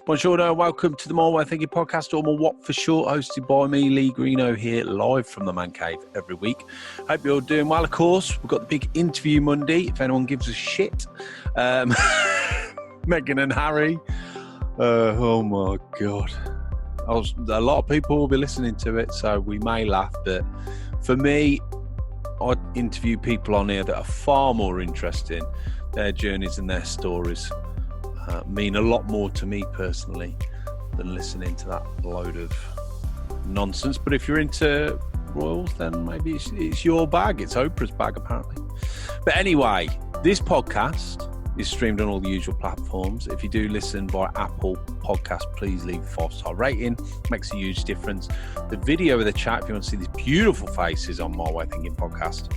Bonjour, welcome to the More Way Thinking podcast, or MWOT for short, hosted by me, Lee Greeno, here live from the Man Cave every week. Hope you're doing well, of course. We've got the big interview Monday, if anyone gives a shit. Meghan and Harry. Oh my God. A lot of people will be listening to it, so we may laugh, but for me, I interview people on here that are far more interesting. Their journeys and their stories mean a lot more to me personally than listening to that load of nonsense. But if you're into royals, then maybe it's your bag. It's Oprah's bag, apparently. But anyway, this podcast is streamed on all the usual platforms. If you do listen via Apple Podcast, please leave a 5-star rating. Makes a huge difference. The video of the chat, if you want to see these beautiful faces on My Way Thinking podcast.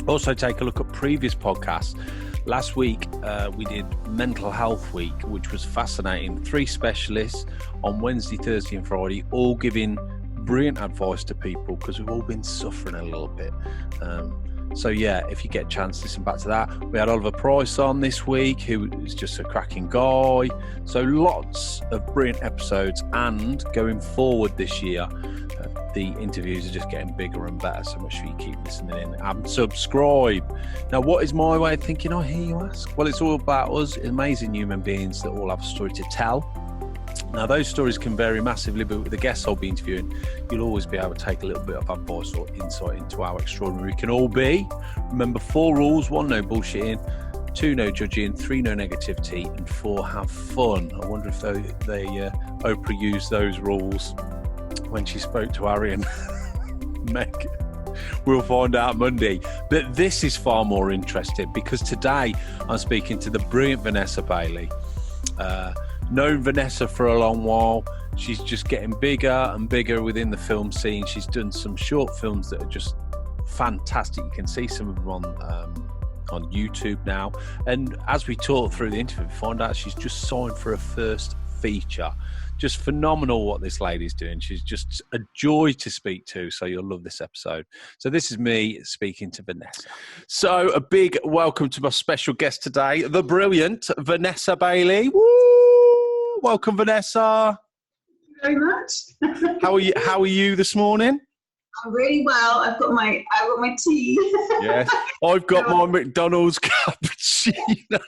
Also, take a look at previous podcasts. Last week, we did Mental Health Week, which was fascinating. 3 specialists on Wednesday, Thursday and Friday, all giving brilliant advice to people because we've all been suffering a little bit. So yeah, if you get a chance, listen back to that. We had Oliver Price on this week, who is just a cracking guy. So lots of brilliant episodes, and going forward this year, the interviews are just getting bigger and better, so make sure you keep listening in and subscribe. Now, what is my way of thinking, I hear you ask? Well, it's all about us, amazing human beings that all have a story to tell. Now, those stories can vary massively, but with the guests I'll be interviewing, you'll always be able to take a little bit of advice or insight into how extraordinary we can all be. Remember, 4 rules: 1, no bullshitting; 2, no judging; 3, no negativity; and 4, have fun. I wonder if Oprah used those rules when she spoke to Harry and Meg. We'll find out Monday. But this is far more interesting because today I'm speaking to the brilliant Venessa Bailey. Known Vanessa for a long while. She's just getting bigger and bigger within the film scene. She's done some short films that are just fantastic. You can see some of them on YouTube now. And as we talk through the interview, we find out she's just signed for her first feature. Just phenomenal what this lady's doing. She's just a joy to speak to, so you'll love this episode. So this is me speaking to Vanessa. So a big welcome to my special guest today, the brilliant Venessa Bailey. Woo! Welcome, Vanessa. Thank you very much. How are you this morning? I'm really well. I've got my tea. Yes, I've got my McDonald's cappuccino.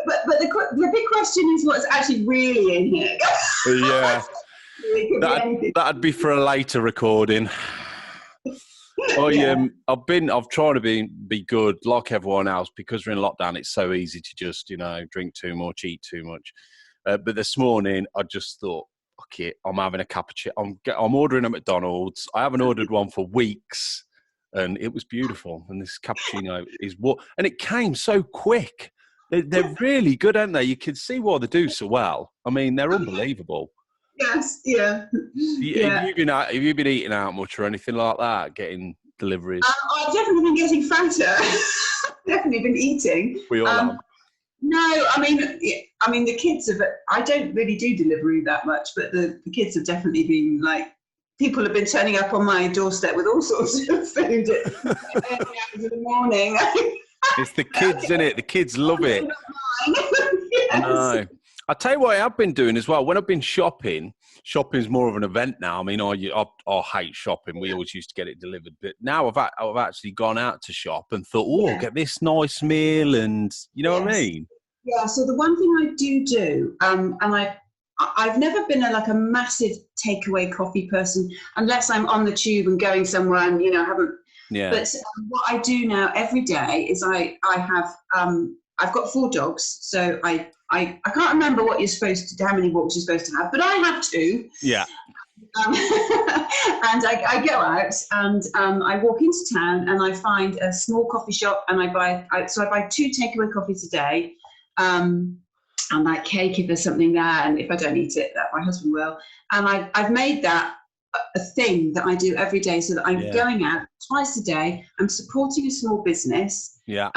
But the big question is what's actually really in here. Yeah, that'd be for a later recording. I've tried to be good like everyone else, because we're in lockdown. It's so easy to just drink too much, eat too much. But this morning I just thought, okay, I'm having a cappuccino. I'm ordering a McDonald's. I haven't ordered one for weeks, and it was beautiful. And this cappuccino is and it came so quick. They're really good, aren't they? You can see why they do so well. I mean, they're unbelievable. Yes, yeah. Have you been eating out much or anything like that? Getting deliveries? I've definitely been getting fatter. Definitely been eating. We all have. No, I mean the kids have. I don't really do delivery that much, but the kids have definitely been like. People have been turning up on my doorstep with all sorts of food at early hours of the morning. It's the kids, isn't it? The kids love it. Yes. I know. I'll tell you what I have been doing as well. When I've been shopping's more of an event now. I mean, I hate shopping. We always used to get it delivered. But now I've actually gone out to shop and thought, get this nice meal, and you know what I mean? Yeah, so the one thing I do, and I've never been a massive takeaway coffee person unless I'm on the tube and going somewhere and, haven't. Yeah. But what I do now every day is I have, I've got 4 dogs. So I can't remember how many walks you're supposed to have, but I have 2. Yeah. And I go out and I walk into town and I find a small coffee shop and I buy 2 takeaway coffees a day. And like cake if there's something there, and if I don't eat it, that my husband will. And I've made that a thing that I do every day, so that I'm going out twice a day. I'm supporting a small business. Yeah.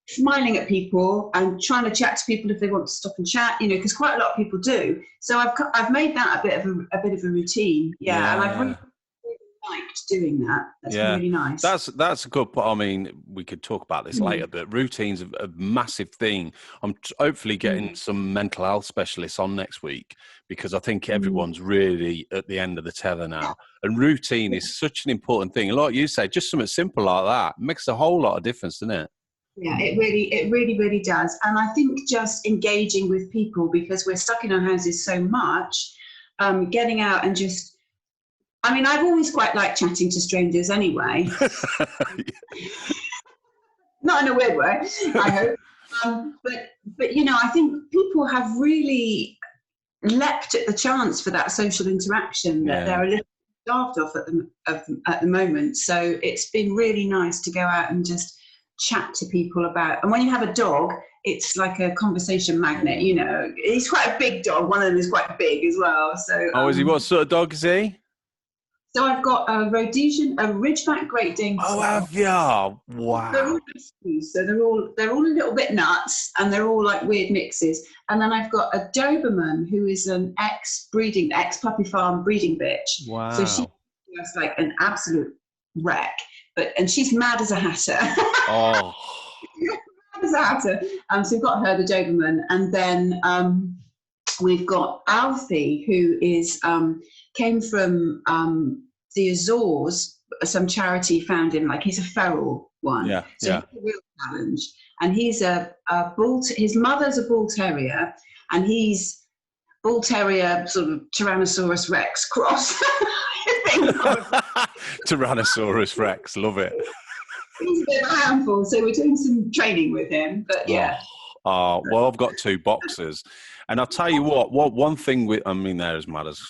Smiling at people and trying to chat to people if they want to stop and chat. Because quite a lot of people do. So I've made that a bit of a routine. Yeah. And I've really liked doing that. That's been really nice. That's a good point. I mean, we could talk about this later, but routine's a massive thing. I'm hopefully getting some mental health specialists on next week, because I think everyone's really at the end of the tether now. And routine is such an important thing. And like you say, just something simple like that makes a whole lot of difference, doesn't it? Yeah, it really does. And I think just engaging with people, because we're stuck in our houses so much, getting out and just, I mean, I've always quite liked chatting to strangers anyway. Not in a weird way, I hope. But you know, I think people have really leapt at the chance for that social interaction that they're a little starved off at the moment. So it's been really nice to go out and just chat to people about. And when you have a dog, it's like a conversation magnet. You know, he's quite a big dog. One of them is quite big as well. So is he? What sort of dog is he? So I've got a Rhodesian, a Ridgeback Great Dane. Oh, have you? Wow. They're all rescues, so they're all a little bit nuts, and they're all like weird mixes. And then I've got a Doberman who is an ex-puppy farm breeding bitch. Wow. So she's like an absolute wreck, and she's mad as a hatter. Oh. Mad as a hatter. So we've got her, the Doberman, and then we've got Alfie, who is came from the Azores, some charity found him. Like, he's a feral one. He's a real challenge. And he's a bull. His mother's a bull terrier, and he's bull terrier, sort of Tyrannosaurus Rex cross. Tyrannosaurus Rex, love it. He's a bit of a handful, so we're doing some training with him. But yeah. Well, I've got 2 boxers. And I'll tell you what one thing they're as mad as,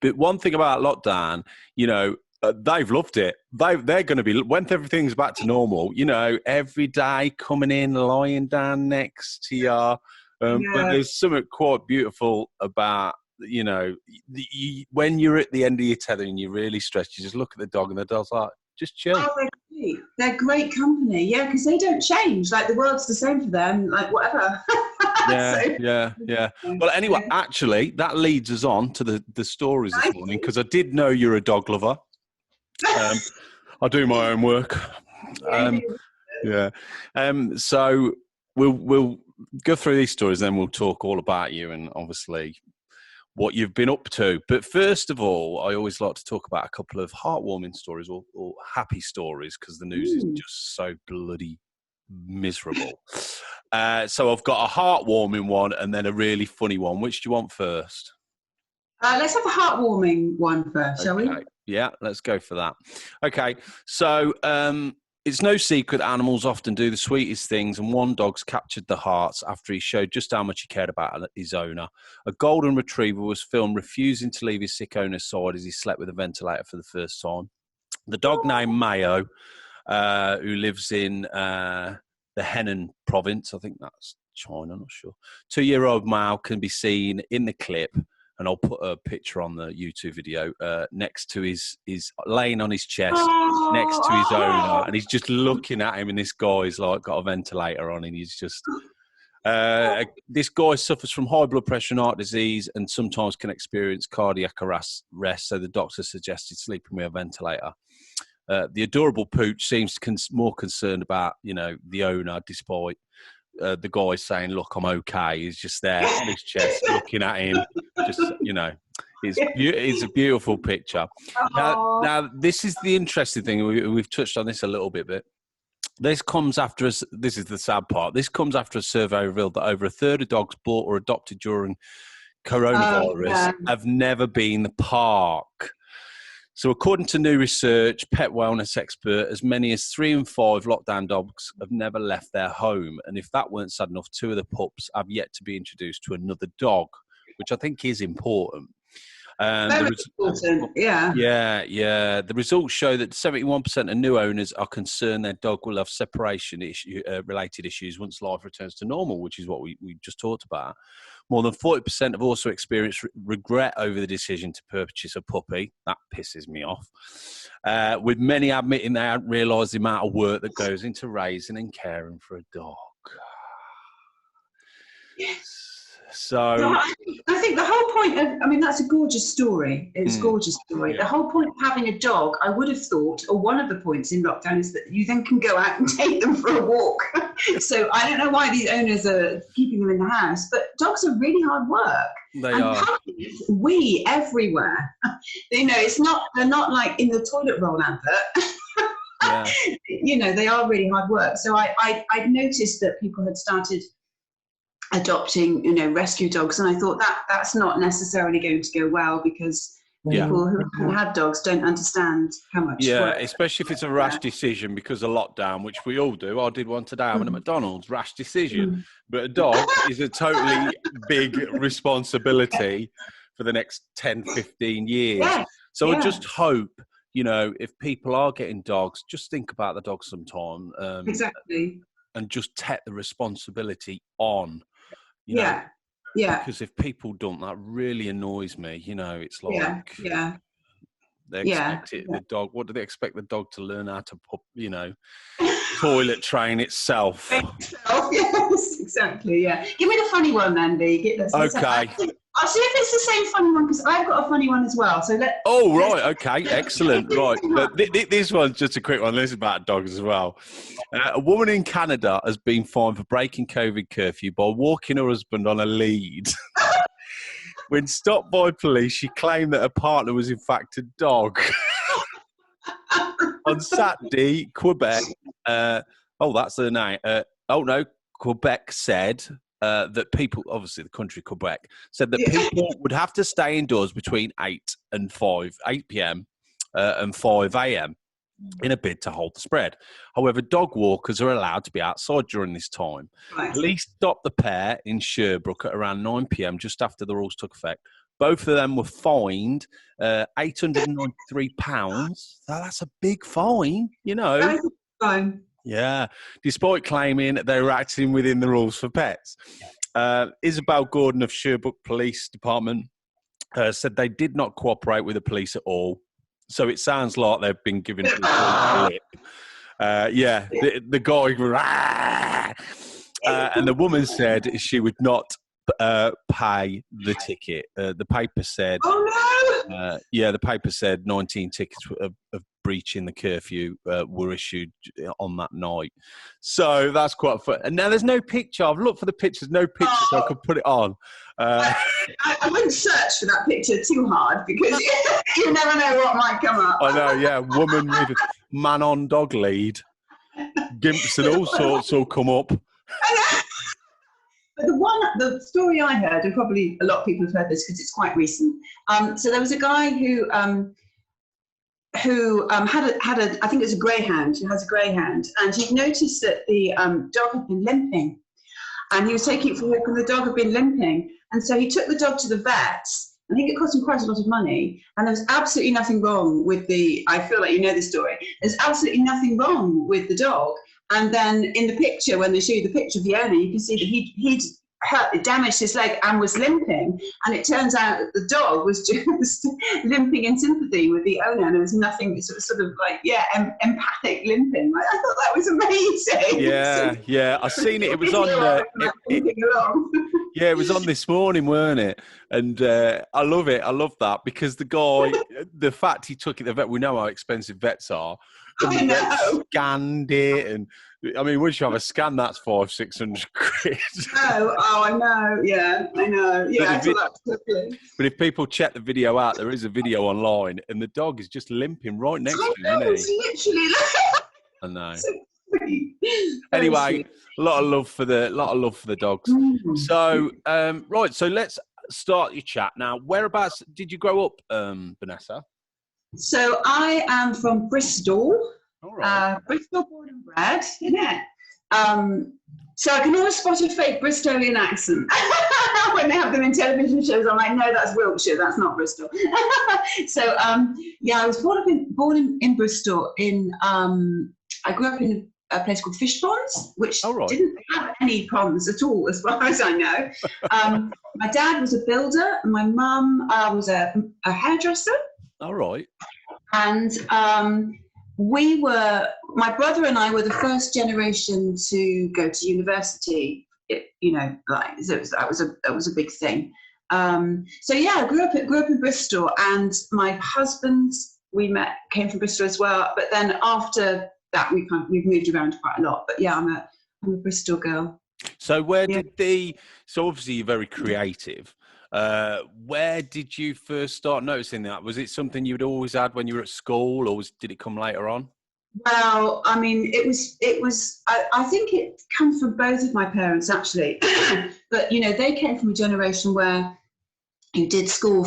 but one thing about lockdown, you know, they've loved it. They're going to be, when everything's back to normal, you know, every day coming in, lying down next to you. But there's something quite beautiful about, you know, when you're at the end of your tether and you're really stressed, you just look at the dog and the dog's like, just chill. Oh, they're great company. Yeah, because they don't change. Like, the world's the same for them. Like, whatever. Yeah. Well, anyway, actually, that leads us on to the stories this morning, because I did know you're a dog lover. I do my own work. So we'll go through these stories, then we'll talk all about you and obviously what you've been up to. But first of all, I always like to talk about a couple of heartwarming stories or happy stories, because the news is just so bloody miserable. So I've got a heartwarming one and then a really funny one. Which do you want first? Let's have a heartwarming one first, shall we? Yeah, let's go for that. Okay, so it's no secret that animals often do the sweetest things, and one dog's captured the hearts after he showed just how much he cared about his owner. A golden retriever was filmed refusing to leave his sick owner's side as he slept with a ventilator for the first time. The dog named Mayo, who lives in the Henan province, I think that's China, not sure. 2-year-old Mao can be seen in the clip, and I'll put a picture on the YouTube video, next to his laying on his chest, next to his owner, and he's just looking at him, and this guy's like got a ventilator on, and he's just... this guy suffers from high blood pressure and heart disease, and sometimes can experience cardiac arrest, so the doctor suggested sleeping with a ventilator. The adorable pooch seems more concerned about, you know, the owner, despite the guy saying, "Look, I'm okay." He's just there on his chest, looking at him. Just, you know, it's a beautiful picture. Now, this is the interesting thing. We've touched on this a little bit, but this comes after us. This is the sad part. This comes after a survey revealed that over a third of dogs bought or adopted during coronavirus have never been the park. So according to new research, pet wellness expert, as many as 3 in 5 lockdown dogs have never left their home. And if that weren't sad enough, 2 of the pups have yet to be introduced to another dog, which I think is important. Very important, yeah. Yeah. The results show that 71% of new owners are concerned their dog will have separation related issues once life returns to normal, which is what we just talked about. More than 40% have also experienced regret over the decision to purchase a puppy. That pisses me off. With many admitting they hadn't realised the amount of work that goes into raising and caring for a dog. Yes. So I think the whole point of, I mean, that's a gorgeous story. It's a gorgeous story. Yeah. The whole point of having a dog, I would have thought, or one of the points in lockdown, is that you then can go out and take them for a walk. So I don't know why these owners are keeping them in the house, but dogs are really hard work. They are. Puppies wee everywhere. You know, they're not like in the toilet roll advert. Yeah. You know, they are really hard work. So I'd noticed that people had started adopting, you know, rescue dogs, and I thought that's not necessarily going to go well, because people who haven't had dogs don't understand how much work. Especially if it's a rash decision because of lockdown, which we all do. I did one today having a McDonald's, rash decision. But a dog is a totally big responsibility for the next 10, 15 years. So I just hope, you know, if people are getting dogs, just think about the dog sometime. Exactly. And just take the responsibility on. You know, because if people don't, that really annoys me. You know, it's like they expect it. The dog. What do they expect the dog to learn how to put? You know, toilet train itself. Yes, exactly. Yeah. Give me the funny one, then, Lee. Okay. I'll see if it's the same funny one, because I've got a funny one as well. So Okay, excellent. Right, but this one's just a quick one. This is about dogs as well. A woman in Canada has been fined for breaking COVID curfew by walking her husband on a lead. When stopped by police, she claimed that her partner was in fact a dog. On Saturday, Quebec. That's the name. Quebec said. That people, obviously the country Quebec, said that people would have to stay indoors between 8 p.m. And 5 a.m. in a bid to hold the spread. However, dog walkers are allowed to be outside during this time. Right. Police stopped the pair in Sherbrooke at around 9 p.m. just after the rules took effect. Both of them were fined £893. That's a big fine, you know. That's a fine. Yeah, despite claiming they were acting within the rules for pets. Isabel Gordon of Sherbrooke Police Department said they did not cooperate with the police at all. So it sounds like they've been given a lip. The guy, and the woman said she would not pay the ticket. The paper said, the paper said 19 tickets of breaching the curfew were issued on that night. So that's quite fun. And now there's no picture. I've looked for the pictures, no picture, so I could put it on. I wouldn't search for that picture too hard, because you never know what might come up. I know, yeah. Woman with man on dog lead. Gimps and all sorts will come up. But the story I heard, and probably a lot of people have heard this because it's quite recent. So there was a guy who had I think it was a greyhound. He has a greyhound, and he noticed that the dog had been limping, and he was taking it for a walk, and the dog had been limping, and so he took the dog to the vet. I think it cost him quite a lot of money, and there was absolutely nothing wrong with I feel like you know the story. There's absolutely nothing wrong with the dog. And then in the picture, when they show you the picture of the owner, you can see that he'd damaged his leg and was limping. And it turns out that the dog was just limping in sympathy with the owner. And there was nothing, sort of like, empathic limping. I thought that was amazing. Yeah. I seen it. It was on. It was on this morning, weren't it? And I love it. I love that, because the guy, the fact he took it to the vet, we know how expensive vets are. And the vet scanned it, and I mean, once you have a scan, that's 500-600 quid. I know. Yeah, I know. Yeah, but if people check the video out, there is a video online, and the dog is just limping right next to him. It's literally. I know. So sweet. Anyway, a lot of love for the dogs. So, right. So let's start your chat now. Whereabouts did you grow up, Vanessa? So I am from Bristol. All right. Bristol born and bred, innit? So I can always spot a fake Bristolian accent when they have them in television shows. I'm like, no, that's Wiltshire, that's not Bristol. So I was born in Bristol. I grew up in a place called Fish Ponds, which didn't have any ponds at all, as far as I know. My dad was a builder, and my mum was a hairdresser. All right. And my brother and I were the first generation to go to university you know, like that was a big thing. So yeah, I grew up in Bristol, and my husband, came from Bristol as well. But then after that, we've moved around quite a lot. But yeah, I'm a Bristol girl. So so obviously you're very creative. Where did you first start noticing that? Was it something you'd always had when you were at school, or did it come later on? Well, I mean, it was. I think it comes from both of my parents, actually. But you know, they came from a generation where you did school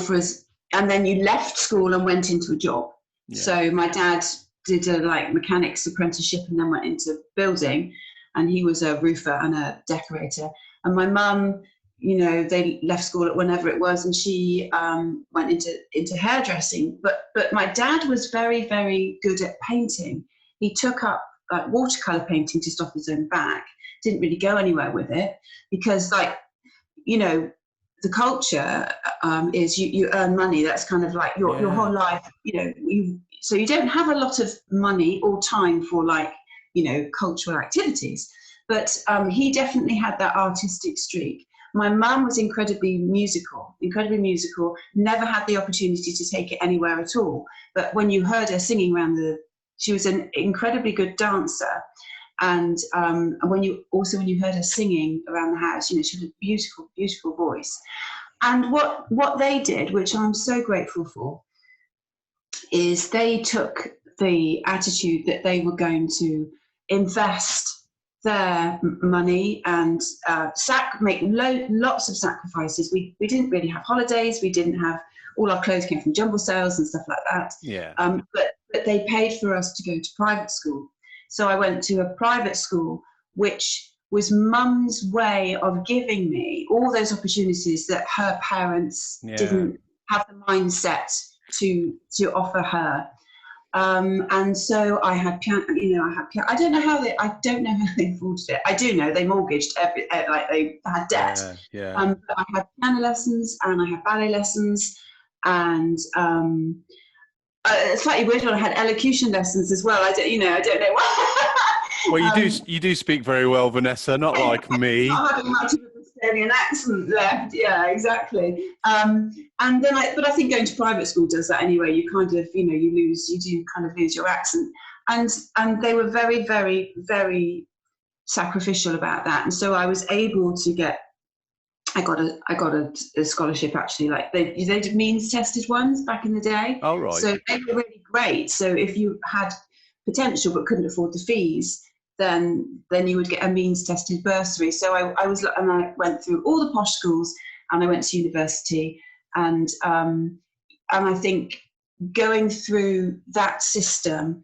and then you left school and went into a job. Yeah. So my dad did a mechanics apprenticeship and then went into building, and he was a roofer and a decorator. And my mum, you know, they left school at whenever it was, and she went into hairdressing. But my dad was very, very good at painting. He took up watercolor painting just off his own back. Didn't really go anywhere with it because, you know, the culture is you earn money. That's kind of like your whole life, you know. So you don't have a lot of money or time for you know, cultural activities. But he definitely had that artistic streak. My mum was incredibly musical, never had the opportunity to take it anywhere at all. But when you heard her singing she was an incredibly good dancer. And when you heard her singing around the house, you know, she had a beautiful, beautiful voice. And what they did, which I'm so grateful for, is they took the attitude that they were going to invest their money and make lots of sacrifices. We didn't really have holidays. We didn't have, all our clothes came from jumble sales and stuff like that. Yeah. But they paid for us to go to private school. So I went to a private school, which was Mum's way of giving me all those opportunities that her parents didn't have the mindset to offer her. And so I had piano. I don't know how they afforded it. I do know they mortgaged they had debt. But I had piano lessons and I had ballet lessons, and it's slightly weird. I had elocution lessons as well. I don't know why. Well, you do speak very well, Vanessa. Not like me. Not having much of a Bristolian accent left. Yeah, exactly. And then, but I think going to private school does that anyway. You kind of, you do kind of lose your accent. And they were very, very, very sacrificial about that. And so I was able to get. I got a scholarship, actually. They did means tested ones back in the day. Oh, right. So they were really great. So if you had potential but couldn't afford the fees, then you would get a means tested bursary. So I went through all the posh schools, and I went to university, and I think going through that system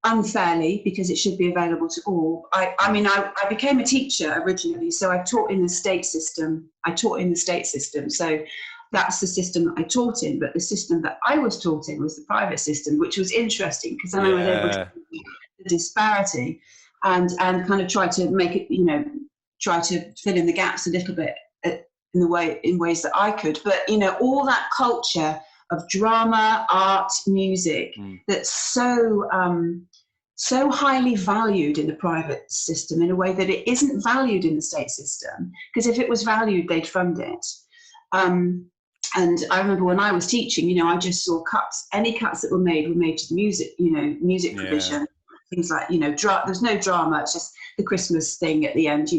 unfairly, because it should be available to all. I became a teacher originally, so I taught in the state system. So that's the system that I taught in, but the system that I was taught in was the private system, which was interesting because then I was able to see the disparity and kind of try to make it, try to fill in the gaps a little bit in ways that I could. But, all that culture of drama, art, music, that's so highly valued in the private system in a way that it isn't valued in the state system, because if it was valued, they'd fund it. And I remember when I was teaching, I just saw any cuts that were made to the music, music provision, things like, there's no drama, it's just the Christmas thing at the end,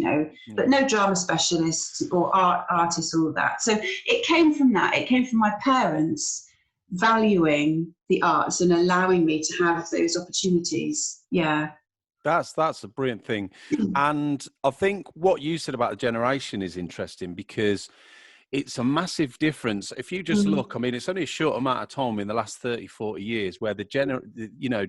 but no drama specialists or artists, all of that. So it came from that. It came from my parents valuing the arts and allowing me to have those opportunities. Yeah. That's a brilliant thing. And I think what you said about the generation is interesting, because it's a massive difference. If you just look, it's only a short amount of time in the last 30, 40 years where the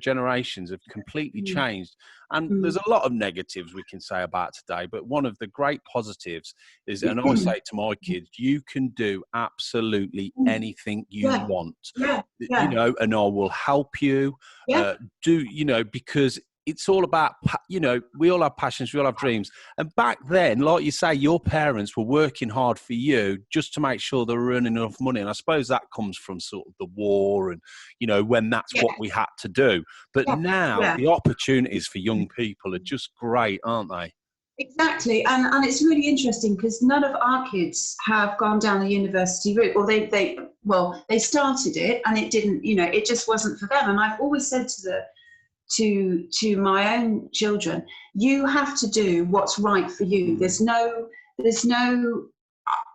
generations have completely changed. And there's a lot of negatives we can say about today, but one of the great positives is, and I say to my kids, you can do absolutely anything you want, and I will help you because it's all about, we all have passions, we all have dreams. And back then, like you say, your parents were working hard for you just to make sure they were earning enough money. And I suppose that comes from sort of the war and, when that's what we had to do. But now the opportunities for young people are just great, aren't they? Exactly, and it's really interesting because none of our kids have gone down the university route, or they started it and it didn't, it just wasn't for them. And I've always said to my own children, you have to do what's right for you. There's no.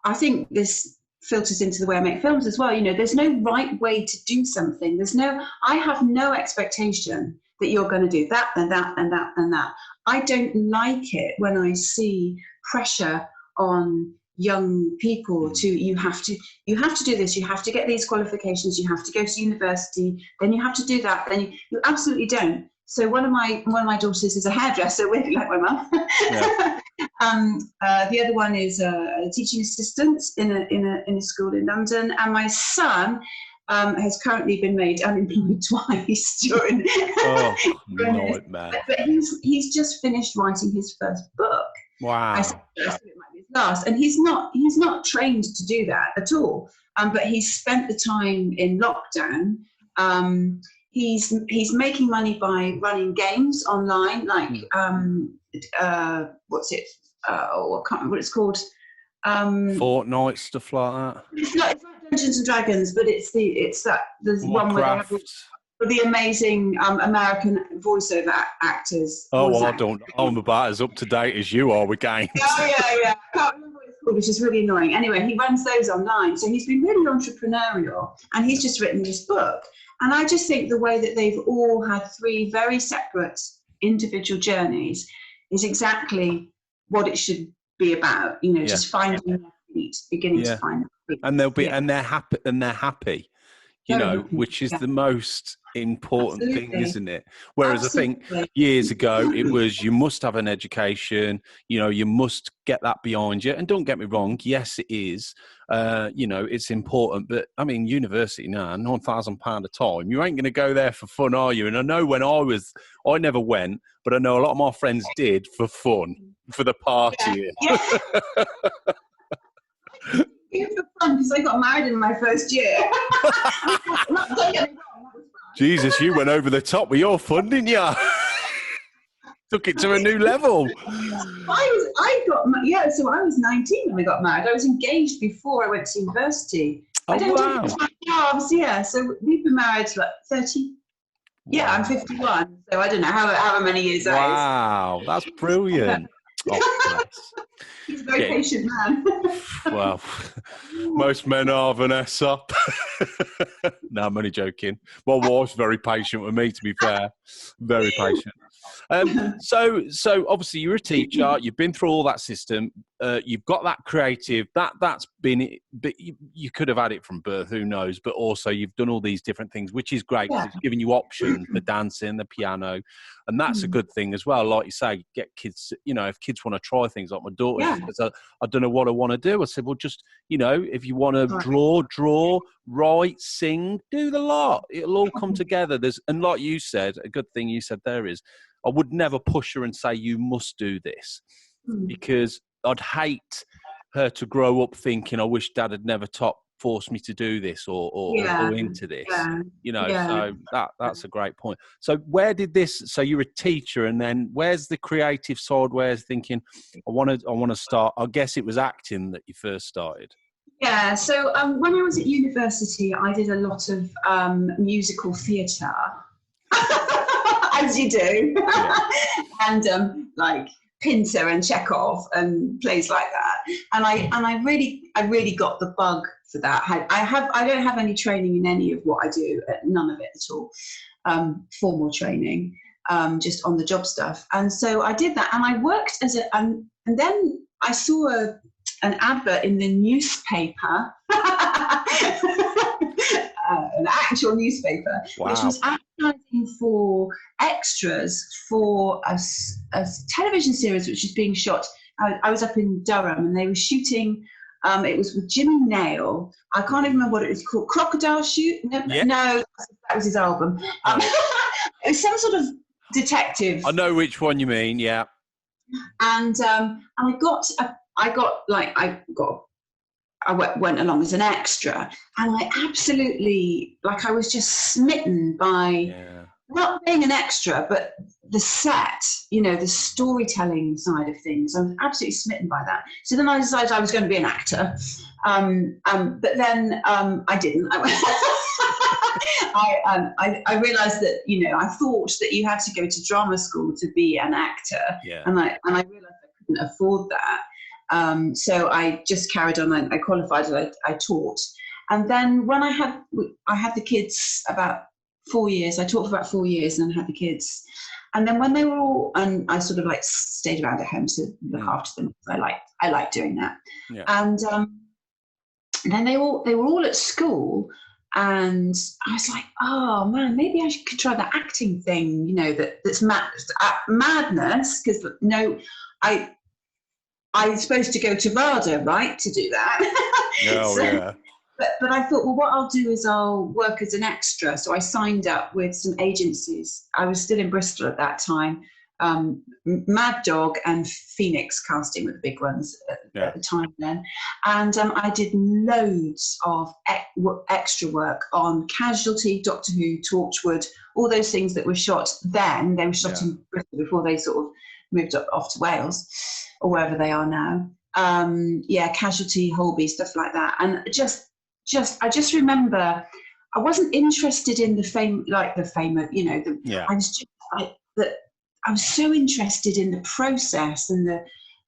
I think this filters into the way I make films as well. There's no right way to do something. I have no expectation that you're going to do that and that and that and that. I don't like it when I see pressure on young people you have to do this, you have to get these qualifications, you have to go to university, then you have to do that, then you absolutely don't. So one of my daughters is a hairdresser, weirdly like my mum. Yeah. The other one is a teaching assistant in a school in London, and my son has currently been made unemployed twice during. Oh, nightmare! But he's just finished writing his first book. Wow! I said it might be his last, and he's not trained to do that at all. But he's spent the time in lockdown. He's making money by running games online, like what's it? I can't remember what it's called. Fortnite, stuff like that. It's like Dungeons and Dragons, but it's there's one where they have the amazing American voiceover actors. I'm about as up to date as you are with games. Oh yeah. I can't remember what it's called, which is really annoying. Anyway, he runs those online, so he's been really entrepreneurial, and he's just written this book. And I just think the way that they've all had three very separate individual journeys is exactly what it should be about. Just finding their feet, beginning to find their feet. And they're happy. Which is the most important thing, isn't it? Whereas I think years ago it was, you must have an education, you must get that behind you. And don't get me wrong, yes, it is. It's important, but I mean, university now, £9,000 a time, you ain't going to go there for fun, are you? And I know I never went, but I know a lot of my friends did for fun, for the partying. Yeah. For fun, because I got married in my first year. Jesus, you went over the top with your fun, didn't you? Took it to a new level. So I was 19 when I got married. I was engaged before I went to university. Wow. Jobs, yeah. So we've been married for like 30. Yeah, I'm 51. So I don't know however many years that is. Wow, that's brilliant. He's a very patient man. Well, most men are, Vanessa. No, I'm only joking. My wife's very patient with me, to be fair. Very patient. So obviously you're a teacher. You've been through all that system. You've got that creative. That's been. But you could have had it from birth. Who knows? But also you've done all these different things, which is great. Yeah. It's giving you options: the dancing, the piano, and that's a good thing as well. Like you say, get kids. If kids want to try things, like my daughter says, I don't know what I want to do. I said, well, just if you want to draw, write, sing, do the lot. It'll all come together. And like you said, a good thing you said there is, I would never push her and say, you must do this, because I'd hate her to grow up thinking, I wish Dad had never forced me to do this or go into this. So that's a great point. So where did this, so you're a teacher, and then where's the creative side? Where's thinking, I want to start? I guess it was acting that you first started. Yeah, so when I was at university, I did a lot of musical theatre. As you do. Yeah. And like Pinter and Chekhov and plays like that. And I really got the bug for that. I don't have any training in any of what I do, none of it at all. Formal training, just on the job stuff. And so I did that, and I worked and then I saw an advert in the newspaper. An actual newspaper, which was advertising for extras for a television series which was being shot. I was up in Durham, and they were shooting. It was with Jimmy Nail. I can't even remember what it was called. Crocodile Shoot? No, that was his album. It was some sort of detective. I know which one you mean. Yeah. And I went along as an extra, and I absolutely, I was just smitten by not being an extra, but the set, you know, the storytelling side of things. I was absolutely smitten by that. So then I decided I was going to be an actor. But then I didn't. I realised that, you know, I thought that you had to go to drama school to be an actor. Yeah. And I realised I couldn't afford that. So I just carried on. I qualified and I taught. And then when I had the kids about 4 years, I taught for about 4 years and then had the kids. And then when they were all, and I sort of like stayed around at home to look after them. I like doing that. Yeah. And then they were all at school, and I was like, oh man, maybe I could try the acting thing. You know, that's madness, because I'm supposed to go to RADA, right, to do that. Oh, so, yeah. But I thought, well, what I'll do is I'll work as an extra. So I signed up with some agencies. I was still in Bristol at that time. Mad Dog and Phoenix Casting were the big ones at the time then. And I did loads of extra work on Casualty, Doctor Who, Torchwood, all those things that were shot then. They were shot in Bristol before they sort of moved off to Wales or wherever they are now. Casualty, Holby, stuff like that. And I just remember I wasn't interested in the fame, you know. I was so interested in the process and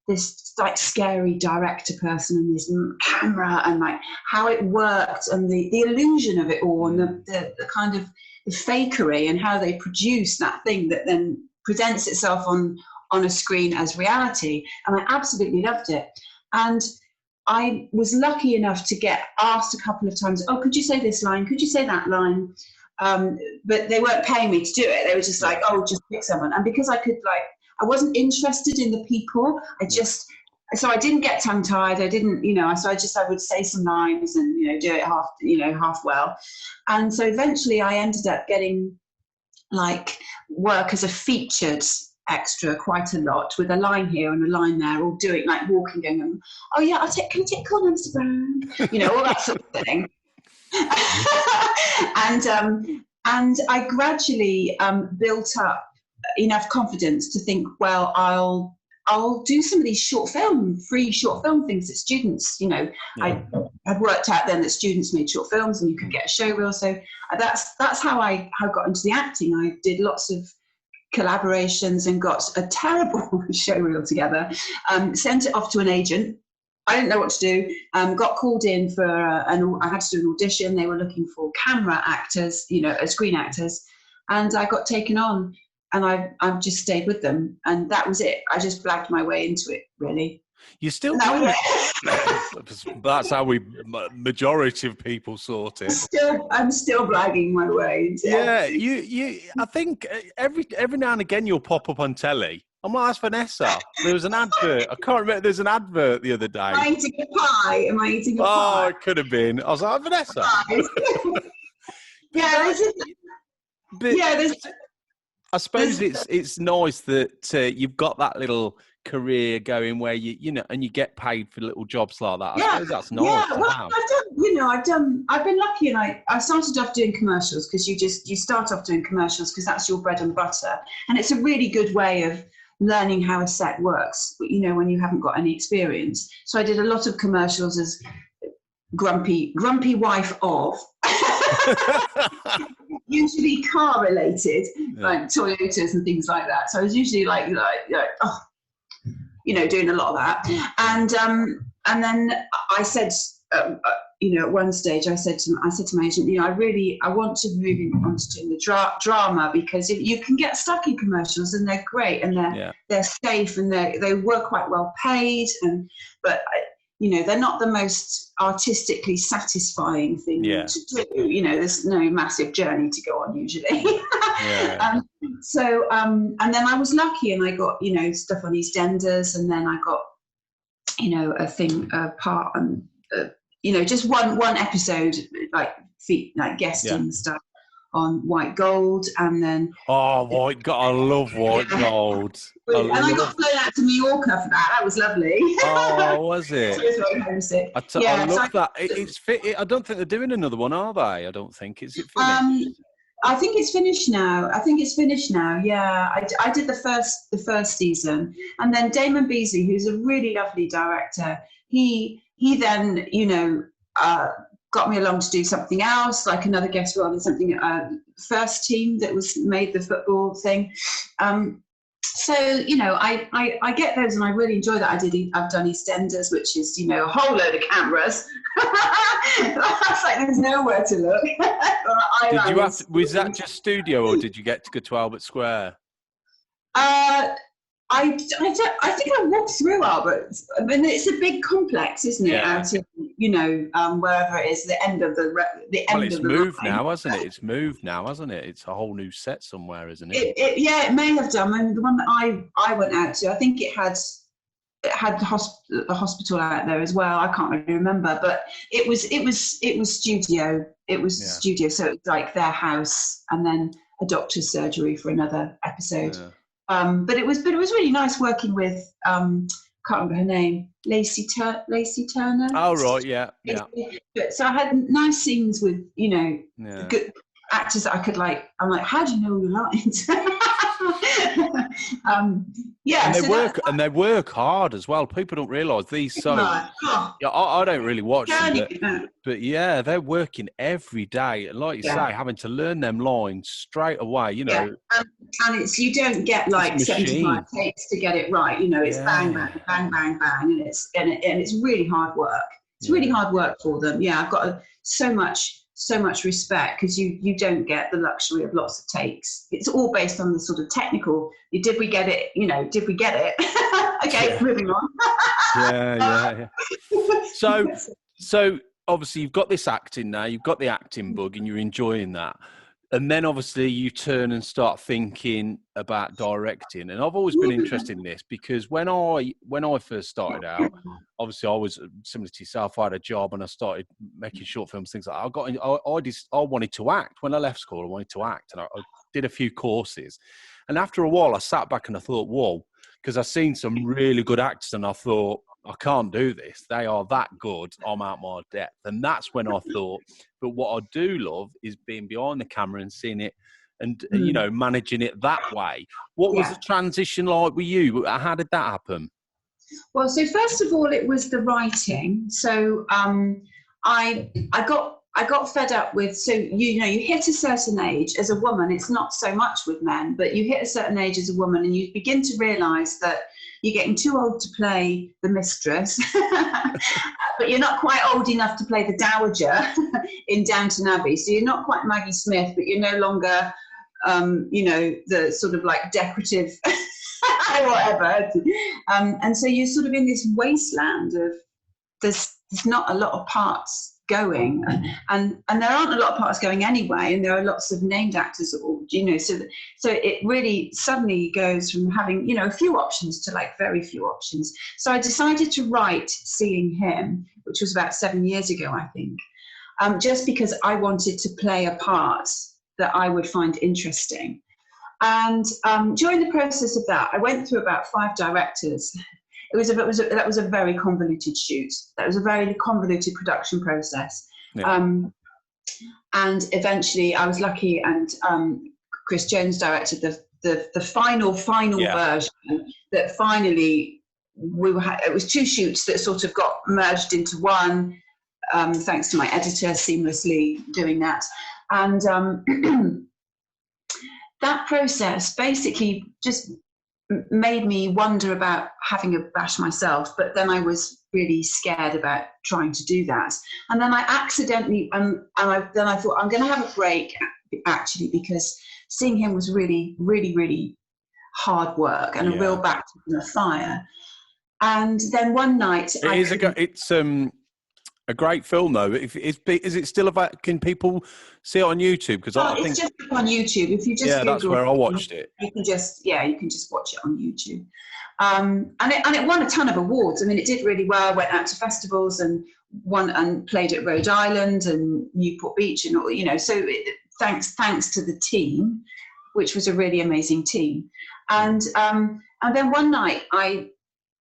this like scary director person and this camera and like how it worked and the illusion of it all and the kind of the fakery and how they produce that thing that then presents itself on a screen as reality. And I absolutely loved it. And I was lucky enough to get asked a couple of times, oh, could you say this line? Could you say that line? But they weren't paying me to do it. They were just like, oh, just pick someone. And because I wasn't interested in the people, so I didn't get tongue-tied. I didn't, you know, so I would say some lines and, you know, do it half well. And so eventually I ended up getting like work as a featured extra quite a lot, with a line here and a line there, all doing like walking, going, oh yeah, can I take a call on Instagram? You know, all that sort of thing. And I gradually built up enough confidence to think, well, I'll do some of these free short film things that students, you know, I had worked out then that students made short films and you could get a show reel. So that's how I got into the acting. I did lots of collaborations and got a terrible show reel together, sent it off to an agent. I didn't know what to do. Got called in for I had to do an audition. They were looking for camera actors, you know, screen actors, and I got taken on, and I've just stayed with them, and that was it. I just blagged my way into it, really. You still do it. That's how majority of people sort it. I'm still blagging my way into it. Yeah, you. I think every now and again you'll pop up on telly. I'm like, that's Vanessa. There was an advert. I can't remember. There's an advert the other day. Am I eating a pie? Oh, it could have been. I was like, Vanessa. I suppose it's nice that you've got that little career going where you know, and you get paid for little jobs like that. I suppose that's nice. Yeah, well, I've been lucky, and I started off doing commercials because you start off doing commercials because that's your bread and butter, and it's a really good way of learning how a set works, you know, when you haven't got any experience. So I did a lot of commercials as grumpy wife of, usually car related, like Toyotas and things like that. So I was usually like you know, doing a lot of that. And then I said, you know, at one stage I said to my agent, you know, I want to move on to doing the drama, because you can get stuck in commercials and they're great and they're safe and they were quite well paid, but you know, they're not the most artistically satisfying thing to do. You know, there's no massive journey to go on usually. And then I was lucky and I got, you know, stuff on EastEnders, and then I got, you know, a part on, you know, just one episode, like guesting stuff on White Gold, and then White Gold, I love White Gold. I got flown out to Mallorca for that. That was lovely. Oh, was it? So it was very homesick. I love that. It's fit. I don't think they're doing another one, are they? I don't think. Is it finished? I think it's finished now. Yeah, I did the first season, and then Damon Beasley, who's a really lovely director, he then got me along to do something else, like another guest role in something First Team that was made the football thing. So I get those, and I really enjoy that. I've done EastEnders, which is a whole load of cameras. That's like there's nowhere to look. Was that just studio, or did you get to go to Albert Square? I think I walked through Albert. I mean, it's a big complex, isn't it? Yeah. Out in, wherever it is, the end of the Well, it's moved now, hasn't it? It's moved now, hasn't it? It's a whole new set somewhere, isn't it? It may have done. I mean, the one that I went out to, I think it had the hospital out there as well. I can't really remember, but it was studio. It was studio, so it was like their house, and then a doctor's surgery for another episode. Yeah. But it was really nice working with can't remember her name, Lacey Turner. Oh right, yeah. So I had nice scenes with good actors that I could like. I'm like, how do you know all your lines? And they work hard as well. People don't realise these. I don't really watch them, but yeah, they're working every day. And like you say, having to learn them lines straight away. And it's you don't get like 75 takes to get it right. It's bang bang bang bang bang, and it's really hard work. It's really hard work for them. Yeah, I've got so much respect, because you don't get the luxury of lots of takes. It's all based on the sort of technical. Did we get it? Did we get it? Okay, moving on. Yeah. So obviously you've got this acting now. You've got the acting bug, and you're enjoying that. And then obviously you turn and start thinking about directing. And I've always been interested in this, because when I first started out, obviously I was similar to yourself. I had a job and I started making short films, things like that. I wanted to act. When I left school, I wanted to act, and I did a few courses. And after a while, I sat back and I thought, whoa, because I've seen some really good actors, and I thought, I can't do this. They are that good. I'm out my depth. And that's when I thought, but what I do love is being behind the camera and seeing it and managing it that way. What was the transition like with you? How did that happen? Well, so first of all, it was the writing. So I got fed up with, so you hit a certain age as a woman. It's not so much with men, but you hit a certain age as a woman, and you begin to realise that you're getting too old to play the mistress, but you're not quite old enough to play the dowager in Downton Abbey. So you're not quite Maggie Smith, but you're no longer, the sort of like decorative whatever. And so you're sort of in this wasteland of there's not a lot of parts going, and there aren't a lot of parts going anyway, and there are lots of named actors, so it really suddenly goes from having a few options to like very few options. So I decided to write Seeing Him, which was about 7 years ago, I think, just because I wanted to play a part that I would find interesting. And during the process of that, I went through about 5 directors. That was a very convoluted shoot. That was a very convoluted production process. Yeah. And eventually I was lucky, and Chris Jones directed the final version that finally it was 2 shoots that sort of got merged into one, thanks to my editor seamlessly doing that. And that process basically just made me wonder about having a bash myself, but then I was really scared about trying to do that. And then I accidentally, then I thought, I'm going to have a break, actually, because Seeing Him was really, really, really hard work and a real baptism of fire. And then one night, it's a great film, though. Is it still about? Can people see it on YouTube? Because I think it's just on YouTube. If you just Google, that's where I watched it. You can just watch it on YouTube. And it won a ton of awards. I mean, it did really well. Went out to festivals and won and played at Rhode Island and Newport Beach and all. So thanks to the team, which was a really amazing team. And then one night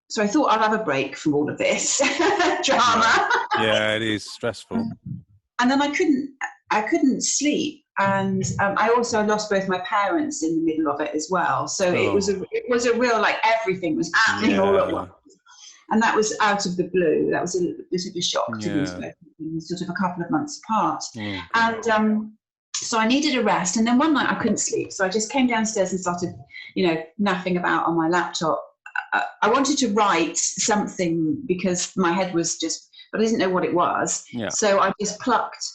So I thought I'd have a break from all of this drama. Yeah, it is stressful. And then I couldn't I couldn't sleep. And I also lost both my parents in the middle of it as well. So it was a real, like, everything was happening all at once. And that was out of the blue. That was a bit of a shock to me, sort of a couple of months apart. And so I needed a rest. And then one night I couldn't sleep. So I just came downstairs and started, naffing about on my laptop. I wanted to write something because my head was but I didn't know what it was. So I just plucked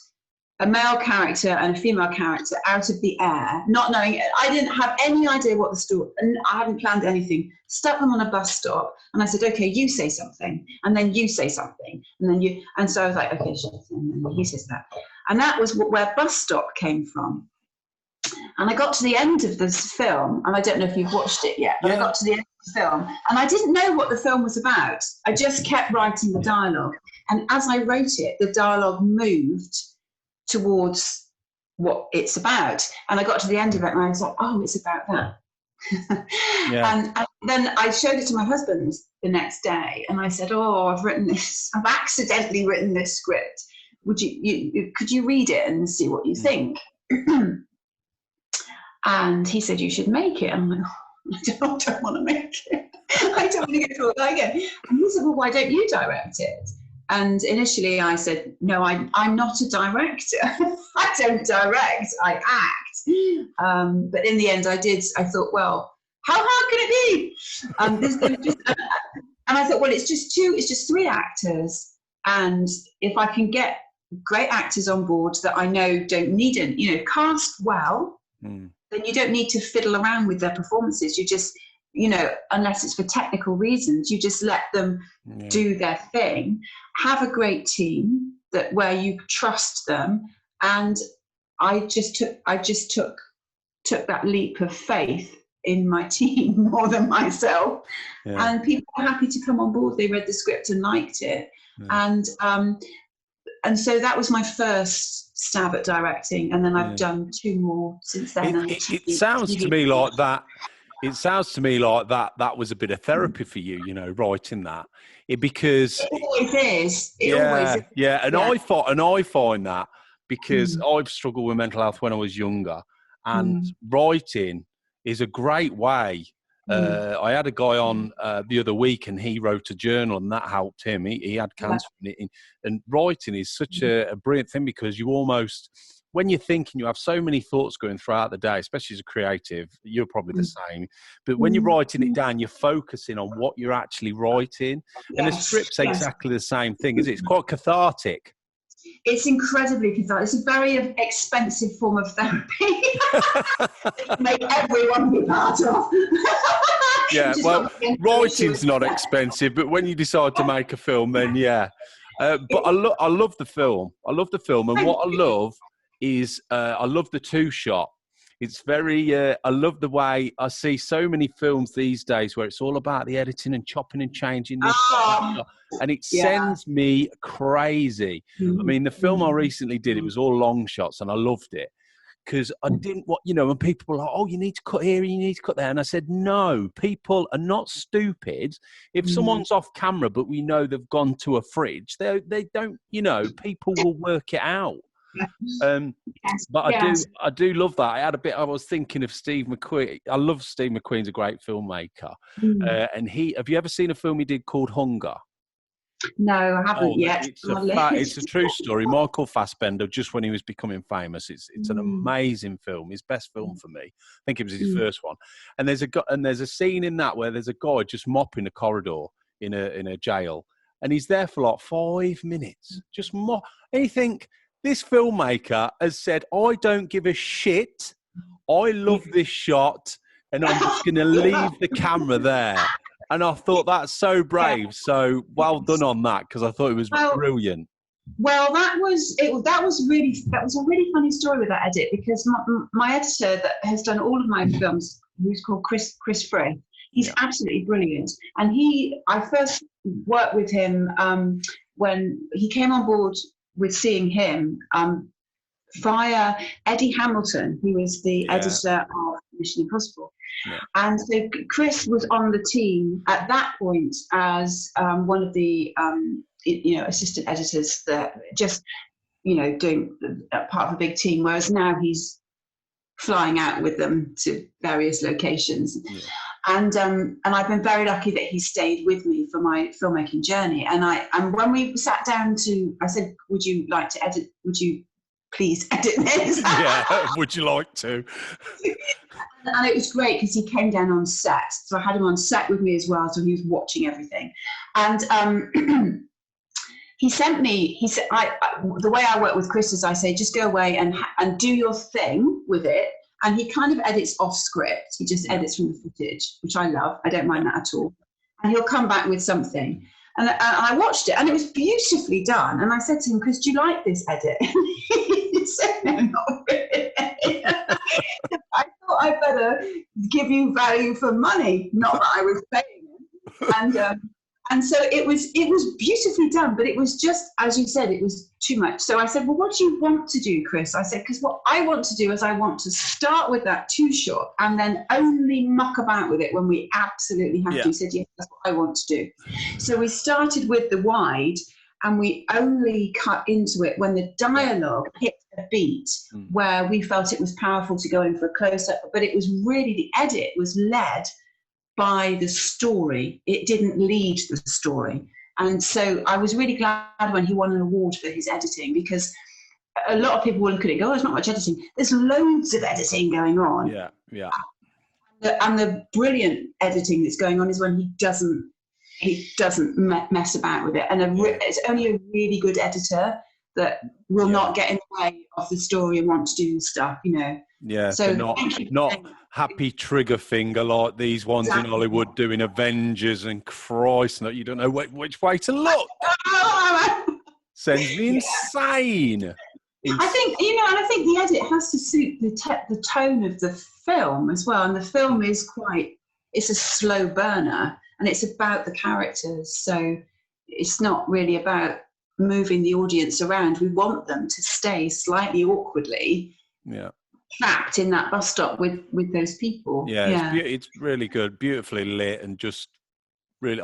a male character and a female character out of the air, not knowing, I didn't have any idea what the story, and I hadn't planned anything, stuck them on a bus stop, and I said, okay, you say something, and then you say something, and then and so I was like, okay, and then he says that. And that was where bus stop came from. And I got to the end of this film, and I don't know if you've watched it yet, but I got to the end of the film, and I didn't know what the film was about. I just kept writing the dialogue. And as I wrote it, the dialogue moved towards what it's about. And I got to the end of it, and I was like, oh, it's about that. And then I showed it to my husband the next day, and I said, oh, I've accidentally written this script. Could you read it and see what you think? And he said, you should make it. And I'm like, I don't want to make it. I don't want to get through it again. And he said, well, why don't you direct it? And initially I said, no, I'm not a director. I don't direct, I act. But in the end I did. I thought, well, how hard can it be? And I thought, well, it's just 3 actors. And if I can get great actors on board that I know don't need cast well, then you don't need to fiddle around with their performances. You just, unless it's for technical reasons, you just let them do their thing. Have a great team where you trust them. And I just took that leap of faith in my team more than myself. And people were happy to come on board. They read the script and liked it. And so that was my first stab at directing, and then I've done 2 more since then. It sounds to me like that. It sounds to me like that was a bit of therapy for you, writing that. Because it always is. And I find that because I've struggled with mental health when I was younger, and writing is a great way. I had a guy on the other week, and he wrote a journal, and that helped him. He had cancer, and writing is such a brilliant thing, because you almost, when you're thinking, you have so many thoughts going throughout the day, especially as a creative. You're probably the same, but when you're writing it down, you're focusing on what you're actually writing, and the script's exactly the same thing, is it? It's quite cathartic. It's incredibly cathartic. It's a very expensive form of therapy. Make everyone be part of. Well, writing's not expensive, but when you decide to make a film, then but I love the film. I love the film, and what I love is I love the 2-shot. It's very, I love the way I see so many films these days where it's all about the editing and chopping and changing this, and it sends me crazy. I mean, the film I recently did, it was all long shots, and I loved it because I didn't want, when people were like, oh, you need to cut here, you need to cut there. And I said, no, people are not stupid. If someone's off camera, but we know they've gone to a fridge, they don't, people will work it out. But I do love that. I was thinking of Steve McQueen. I love Steve McQueen's a great filmmaker. And have you ever seen a film he did called Hunger? No, I haven't yet. It's a true story. Michael Fassbender, just when he was becoming famous, it's an amazing film. His best film for me. I think it was his first one. And there's a scene in that where there's a guy just mopping a corridor in a jail, and he's there for like 5 minutes, just mop. And you think, this filmmaker has said, I don't give a shit. I love this shot, and I'm just going to leave the camera there. And I thought that's so brave. So well done on that, because I thought it was brilliant. Well, that was a really funny story with that edit, because my editor that has done all of my films, who's called Chris Frith, he's absolutely brilliant. And I first worked with him when he came on board with Seeing Him via Eddie Hamilton, who was the editor of Mission Impossible. Yeah. And so Chris was on the team at that point as one of the assistant editors that just doing part of a big team, whereas now he's flying out with them to various locations. Yeah. And I've been very lucky that he stayed with me for my filmmaking journey. And when we sat down I said, would you like to edit? Would you please edit this? Yeah, would you like to? And it was great because he came down on set. So I had him on set with me as well. So he was watching everything. And he said, the way I work with Chris is I say, just go away and do your thing with it. And he kind of edits off script. He just edits from the footage, which I love. I don't mind that at all. And he'll come back with something. And I watched it and it was beautifully done. And I said to him, Chris, do you like this edit? He said, no, not really. I thought I'd better give you value for money, not that I was paying him. And so it was beautifully done, but it was just, as you said, it was too much. So I said, well, what do you want to do, Chris? I said, because what I want to do is I want to start with that 2-shot and then only muck about with it when we absolutely have to. He said, yes, that's what I want to do. So we started with the wide and we only cut into it when the dialogue hit a beat where we felt it was powerful to go in for a close-up, but it was really, the edit was led by the story. It didn't lead the story. And so I was really glad when he won an award for his editing, because a lot of people will look at it and go, oh, there's not much editing. There's loads of editing going on. Yeah. And the brilliant editing that's going on is when he doesn't mess about with it. And it's only a really good editor that will not get in the way of the story and want to do stuff, Yeah, so not happy trigger finger like these ones in Hollywood doing Avengers and Christ, you don't know which way to look. Sends me insane. I think, and I think the edit has to suit the tone of the film as well. And the film is it's a slow burner and it's about the characters. So it's not really about moving the audience around. We want them to stay slightly awkwardly trapped in that bus stop with those people. It's really good, beautifully lit, and just really,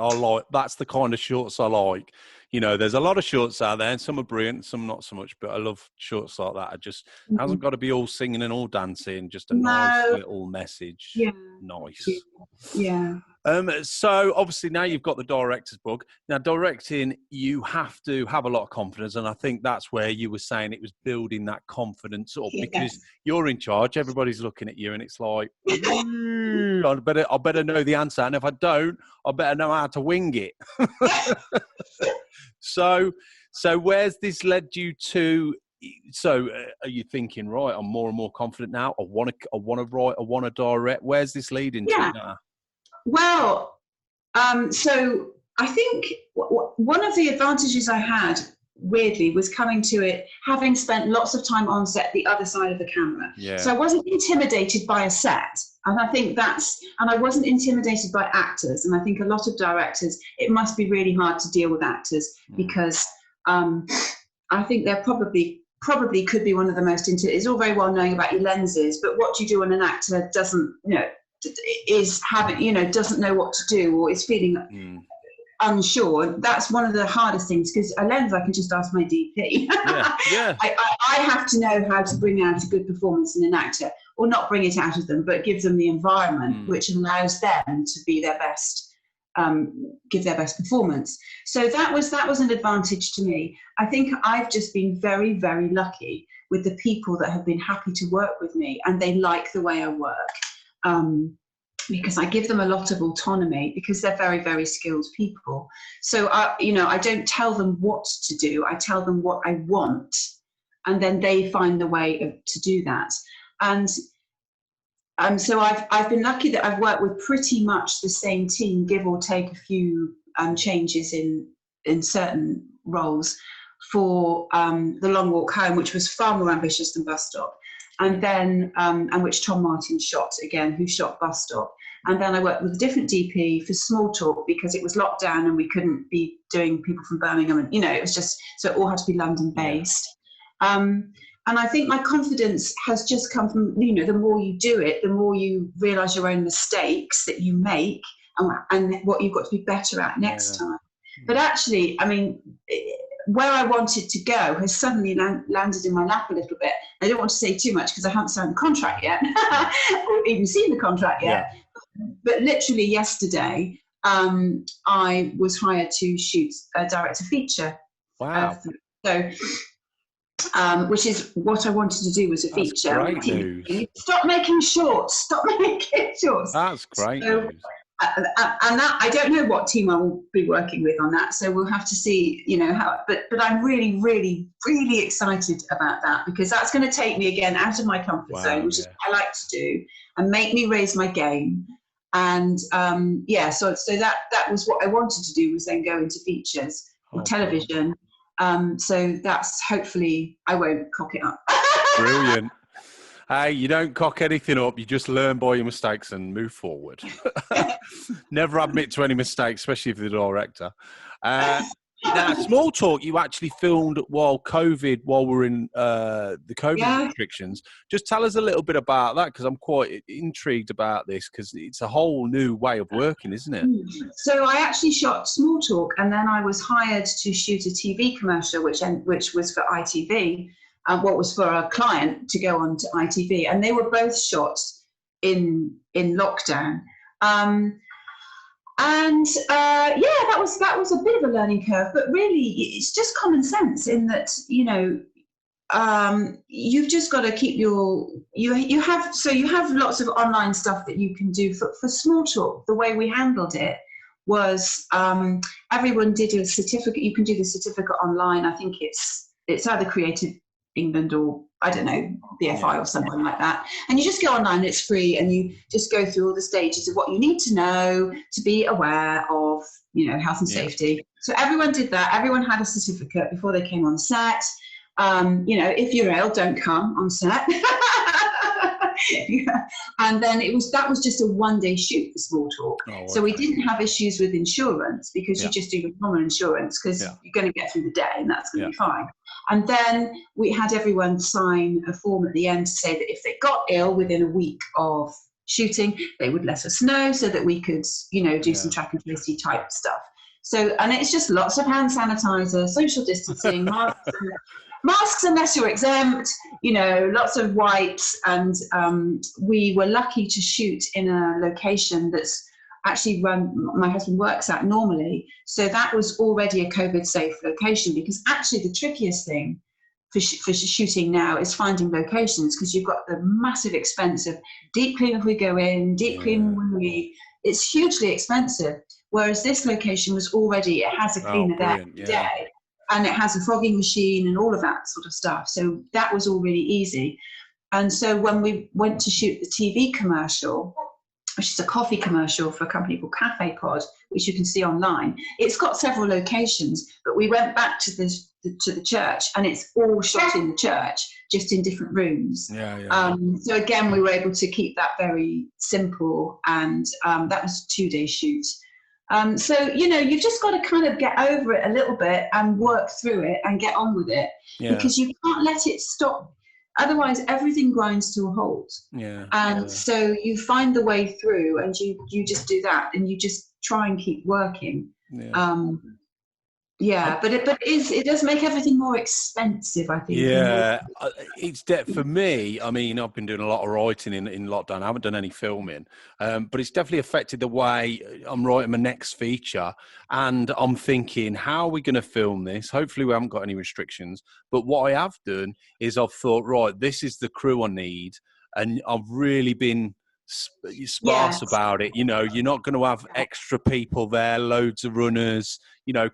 that's the kind of shorts I like. There's a lot of shorts out there and some are brilliant, some not so much, but I love shorts like that. It just hasn't got to be all singing and all dancing, just a nice little message. Nice. So obviously now you've got the director's book. Now directing, you have to have a lot of confidence, and I think that's where you were saying it was building that confidence up, because you're in charge, everybody's looking at you, and it's like, I better know the answer, and if I don't, I better know how to wing it. So where's this led you to? So are you thinking, right, I'm more and more confident now, I want to write, I want to direct? Where's this leading to now? Well, so I think one of the advantages I had, weirdly, was coming to it, having spent lots of time on set, the other side of the camera. So I wasn't intimidated by a set. And I think and I wasn't intimidated by actors. And I think a lot of directors, it must be really hard to deal with actors, because I think they're probably could be one of the most it's all very well knowing about your lenses, but what do you do when an actor doesn't, doesn't know what to do, or is feeling unsure? That's one of the hardest things, because a lens I can just ask my DP. I have to know how to bring out a good performance in an actor, or not bring it out of them, but give them the environment which allows them to be their best, give their best performance. So that was an advantage to me. I think I've just been very, very lucky with the people that have been happy to work with me, and they like the way I work. Because I give them a lot of autonomy, because they're very, very skilled people. So, I don't tell them what to do. I tell them what I want, and then they find the way to do that. And so I've been lucky that I've worked with pretty much the same team, give or take a few changes in certain roles, for The Long Walk Home, which was far more ambitious than Bus Stop. And then, and which Tom Martin shot again, who shot Bus Stop. And then I worked with a different DP for Small Talk, because it was locked down and we couldn't be doing people from Birmingham. And, it was just, so it all had to be London based. And I think my confidence has just come from, the more you do it, the more you realise your own mistakes that you make, and what you've got to be better at next time. But actually, where I wanted to go has suddenly landed in my lap a little bit. I don't want to say too much because I haven't signed the contract yet or even seen the contract yet. Yeah. But literally yesterday, I was hired to shoot a director feature. Wow. Which is what I wanted to do, was a feature. Great news. Stop making shorts. Stop making shorts. That's great news. And that, I don't know what team I will be working with on that, so we'll have to see, how. But I'm really, really, really excited about that, because that's going to take me again out of my comfort zone, which is what I like to do, and make me raise my game. And so that was what I wanted to do, was then go into features or television. So that's, hopefully I won't cock it up. Brilliant. Hey, you don't cock anything up. You just learn by your mistakes and move forward. Never admit to any mistakes, especially if you're the director. Now, Small Talk, you actually filmed while we're in the COVID restrictions. Just tell us a little bit about that, because I'm quite intrigued about this, because it's a whole new way of working, isn't it? So I actually shot Small Talk, and then I was hired to shoot a TV commercial, which was for ITV. What was for a client to go on to ITV, and they were both shot in lockdown. That was a bit of a learning curve, but really it's just common sense, in that you've just got to keep you have lots of online stuff that you can do for Small Talk. The way we handled it was everyone did a certificate. You can do the certificate online. I think it's either Creative England or, I don't know, BFI or something like that. And you just go online, it's free, and you just go through all the stages of what you need to know to be aware of, health and safety. So everyone did that. Everyone had a certificate before they came on set. If you're ill, don't come on set. And then that was just a one-day shoot for Small Talk. So we didn't have issues with insurance, because you just do your normal insurance, because you're going to get through the day, and that's going to be fine. And then we had everyone sign a form at the end to say that if they got ill within a week of shooting, they would let us know, so that we could, do some track and trace type stuff. So, and it's just lots of hand sanitizer, social distancing, masks unless you're exempt, lots of wipes. And we were lucky to shoot in a location that's actually my husband works at normally. So that was already a COVID safe location, because actually the trickiest thing for shooting now is finding locations, because you've got the massive expense of deep clean if we go in, deep clean when we leave. It's hugely expensive. Whereas this location was already, it has a cleaner there every day, and it has a fogging machine and all of that sort of stuff. So that was all really easy. And so when we went to shoot the TV commercial, which is a coffee commercial for a company called Cafe Pod, which you can see online, it's got several locations, but we went back to the church, and it's all shot in the church, just in different rooms. So again, we were able to keep that very simple, and that was a 2-day shoot. So, you've just got to kind of get over it a little bit and work through it and get on with it, because you can't let it stop. Otherwise, everything grinds to a halt. So you find the way through, and you just do that, and you just try and keep working. But it does make everything more expensive, I think. It's for me. I mean, I've been doing a lot of writing in lockdown. I haven't done any filming, but it's definitely affected the way I'm writing my next feature. And I'm thinking, how are we going to film this? Hopefully we haven't got any restrictions. But what I have done is I've thought, right, this is the crew I need. And I've really been sparse about it. You're not going to have extra people there, loads of runners.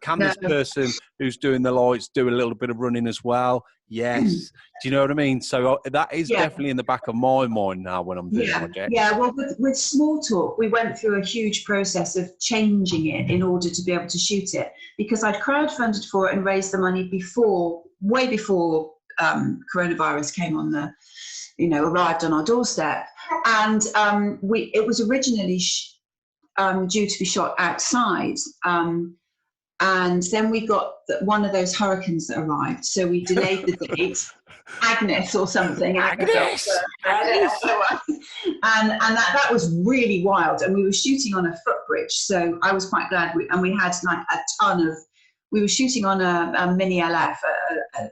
Can this person who's doing the lights do a little bit of running as well? Yes. Do you know what I mean? So that is definitely in the back of my mind now when I'm doing projects. Well, with Small Talk, we went through a huge process of changing it in order to be able to shoot it, because I'd crowdfunded for it and raised the money way before coronavirus came on arrived on our doorstep. And it was originally due to be shot outside. And then we got one of those hurricanes that arrived. So we delayed the date. Agnes or something. Agnes. And that was really wild. And we were shooting on a footbridge. So I was quite glad. We had like a ton of we were shooting on a Mini LF,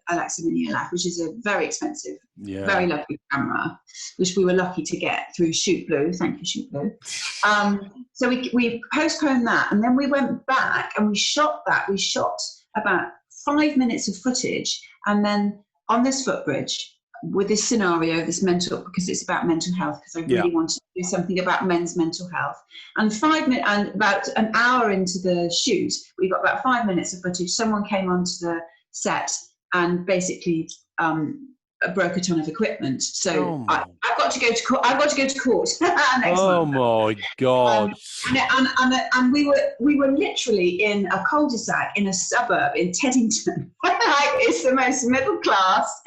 Alexa Mini LF, which is a very expensive, very lovely camera, which we were lucky to get through Shoot Blue. Thank you, Shoot Blue. So we postponed that, and then we went back and we shot that. We shot about 5 minutes of footage, and then on this footbridge with this scenario, this mental, because it's about mental health, because I really wanted to do something about men's mental health. And about an hour into the shoot, we got about 5 minutes of footage. Someone came onto the set and basically broke a ton of equipment. So I've got to go to court. I've got to go to court next month. My God! And we were literally in a cul-de-sac in a suburb in Teddington. It's the most middle class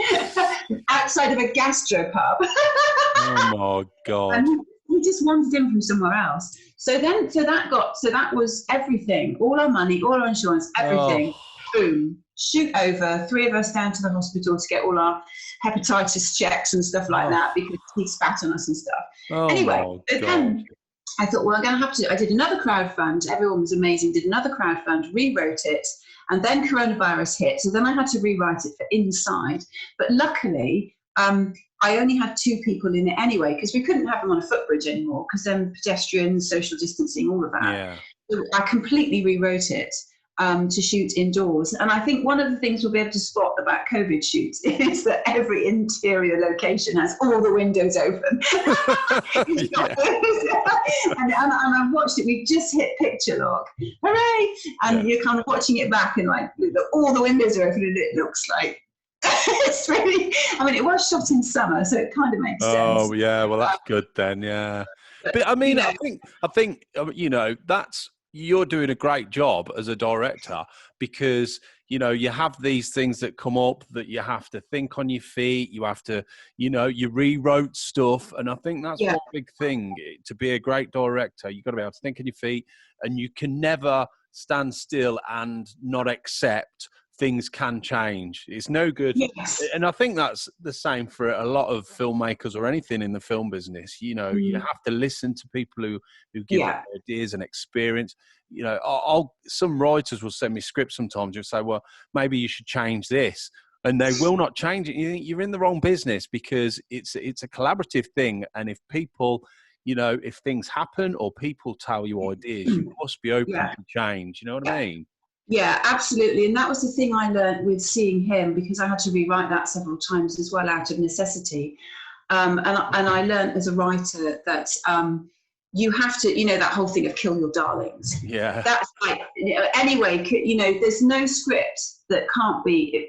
outside of a gastropub. Oh my God! And we just wandered in from somewhere else. So that was everything. All our money, all our insurance, everything. Boom. Shoot over, 3 of us down to the hospital to get all our hepatitis checks and stuff like that, because he spat on us and stuff. Anyway, then I thought, well, I'm going to have to. I did another crowdfund. Everyone was amazing. Did another crowdfund, rewrote it, and then coronavirus hit. So then I had to rewrite it for inside. But luckily, I only had 2 people in it anyway, because we couldn't have them on a footbridge anymore, because then pedestrians, social distancing, all of that. Yeah. So I completely rewrote it. To shoot indoors. And I think one of the things we'll be able to spot about COVID shoots is that every interior location has all the windows open. and I've watched it. We've just hit picture lock. Hooray! And you're kind of watching it back and like all the windows are open, and it looks like it's really, I mean, it was shot in summer, so it kind of makes sense. Oh yeah, well that's good then, yeah. But I mean, I think that's, you're doing a great job as a director, because you have these things that come up that you have to think on your feet. You have to, you rewrote stuff, and I think that's one big thing to be a great director. You've got to be able to think on your feet, and you can never stand still and not accept things can change. It's no good. Yes. And I think that's the same for a lot of filmmakers or anything in the film business. You have to listen to people who give ideas and experience. Some writers will send me scripts sometimes. You'll say, well, maybe you should change this. And they will not change it. You're in the wrong business, because it's a collaborative thing. And if people, if things happen or people tell you ideas, you must be open to change. You know what I mean? Yeah, absolutely. And that was the thing I learned with seeing him, because I had to rewrite that several times as well out of necessity. And I learned as a writer that you have to, that whole thing of kill your darlings. Yeah. That's like, anyway, there's no script that can't be,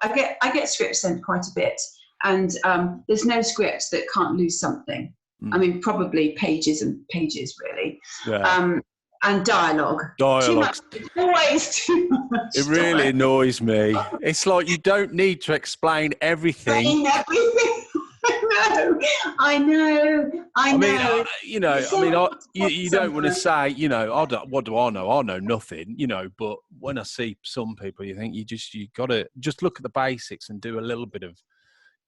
I get scripts sent quite a bit, and there's no script that can't lose something. I mean, probably pages and pages, really. Yeah. And dialogue. Too much, always too much. It really annoys me. It's like you don't need to explain everything. I know. You don't want to say, what do I know? I know nothing, but when I see some people, you think you got to just look at the basics and do a little bit of,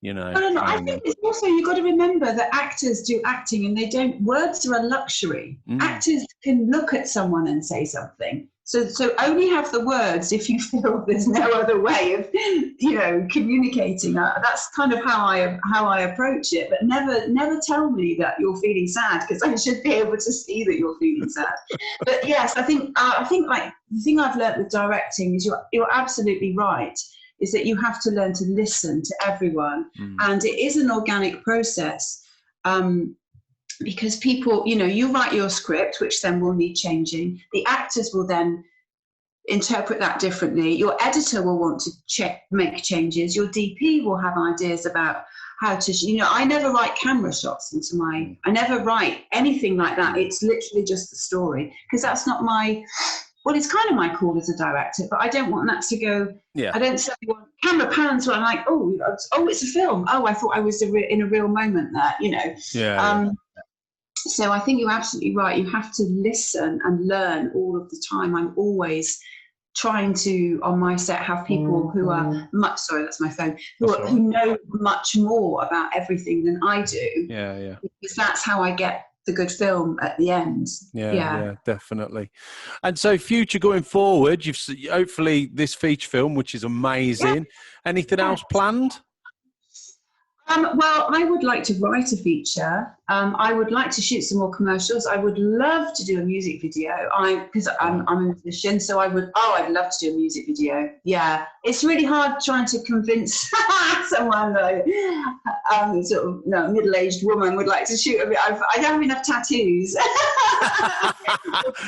No, I think it's also, you've got to remember that actors do acting, and words are a luxury. Actors can look at someone and say something. So only have the words if you feel there's no other way of, communicating. That's kind of how I approach it. But never tell me that you're feeling sad, because I should be able to see that you're feeling sad. But yes, I think like the thing I've learned with directing is you're absolutely right, is that you have to learn to listen to everyone. And it is an organic process, because people, you write your script, which then will need changing. The actors will then interpret that differently. Your editor will want to make changes. Your DP will have ideas about how to, I never write camera shots I never write anything like that. It's literally just the story, because that's not well, it's kind of my call as a director, but I don't want that to go. Yeah. I don't say, well, camera pans where I'm like, oh, it's a film. Oh, I thought I was in a real moment there, Yeah. So I think you're absolutely right. You have to listen and learn all of the time. I'm always trying to, on my set, have people who are that's my phone, who know much more about everything than I do. Yeah. Because that's how I get the good film at the end. Yeah, definitely. And so future going forward, hopefully this feature film, which is amazing. Anything else planned? Well, I would like to write a feature. I would like to shoot some more commercials. I would love to do a music video. Because I'm a musician, so I'd love to do a music video. Yeah, it's really hard trying to convince someone that sort of middle-aged woman would like to shoot a bit. I don't have enough tattoos,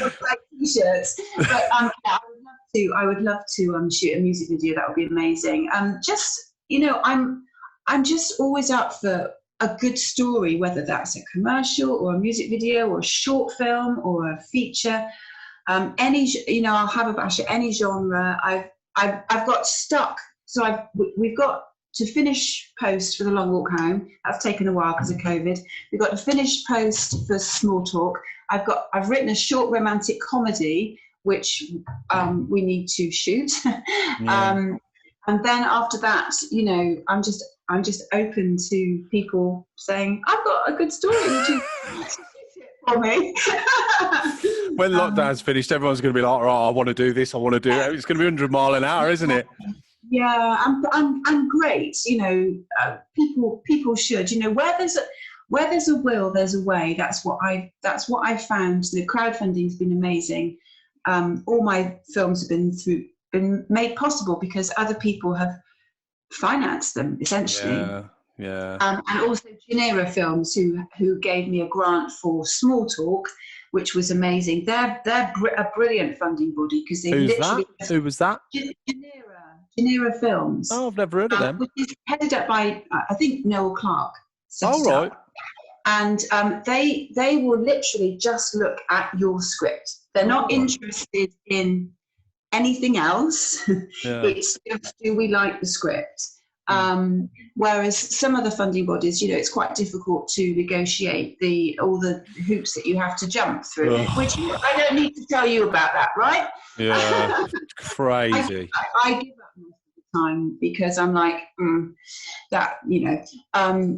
like t-shirts. But I would love to shoot a music video. That would be amazing. I'm just always up for a good story, whether that's a commercial or a music video or a short film or a feature. I'll have a bash at any genre. I've got stuck, so we've got to finish post for The Long Walk Home. That's taken a while because of COVID. We've got to finish post for Small Talk. I've written a short romantic comedy which we need to shoot. And then after that, I'm just open to people saying, I've got a good story, would you for me? When lockdown's finished, everyone's going to be like, oh, I want to do this, I want to do it. It's going to be 100 mile an hour, isn't it? Yeah, I'm great. People should. Where there's a will, there's a way. That's what I found. The crowdfunding's been amazing. All my films have been made possible because other people have financed them, essentially. Yeah. And also Genera Films, who gave me a grant for Small Talk, which was amazing. They're a brilliant funding body because they Who was that? Genera Films. Oh, I've never heard of them. Which is headed up by I think Noel Clarke. Oh, right. And they will literally just look at your script. They're not interested in anything else. It's just, do we like the script? Whereas some of the funding bodies, it's quite difficult to negotiate all the hoops that you have to jump through, which I don't need to tell you about that, right? Yeah, crazy. I give up most of the time because I'm like,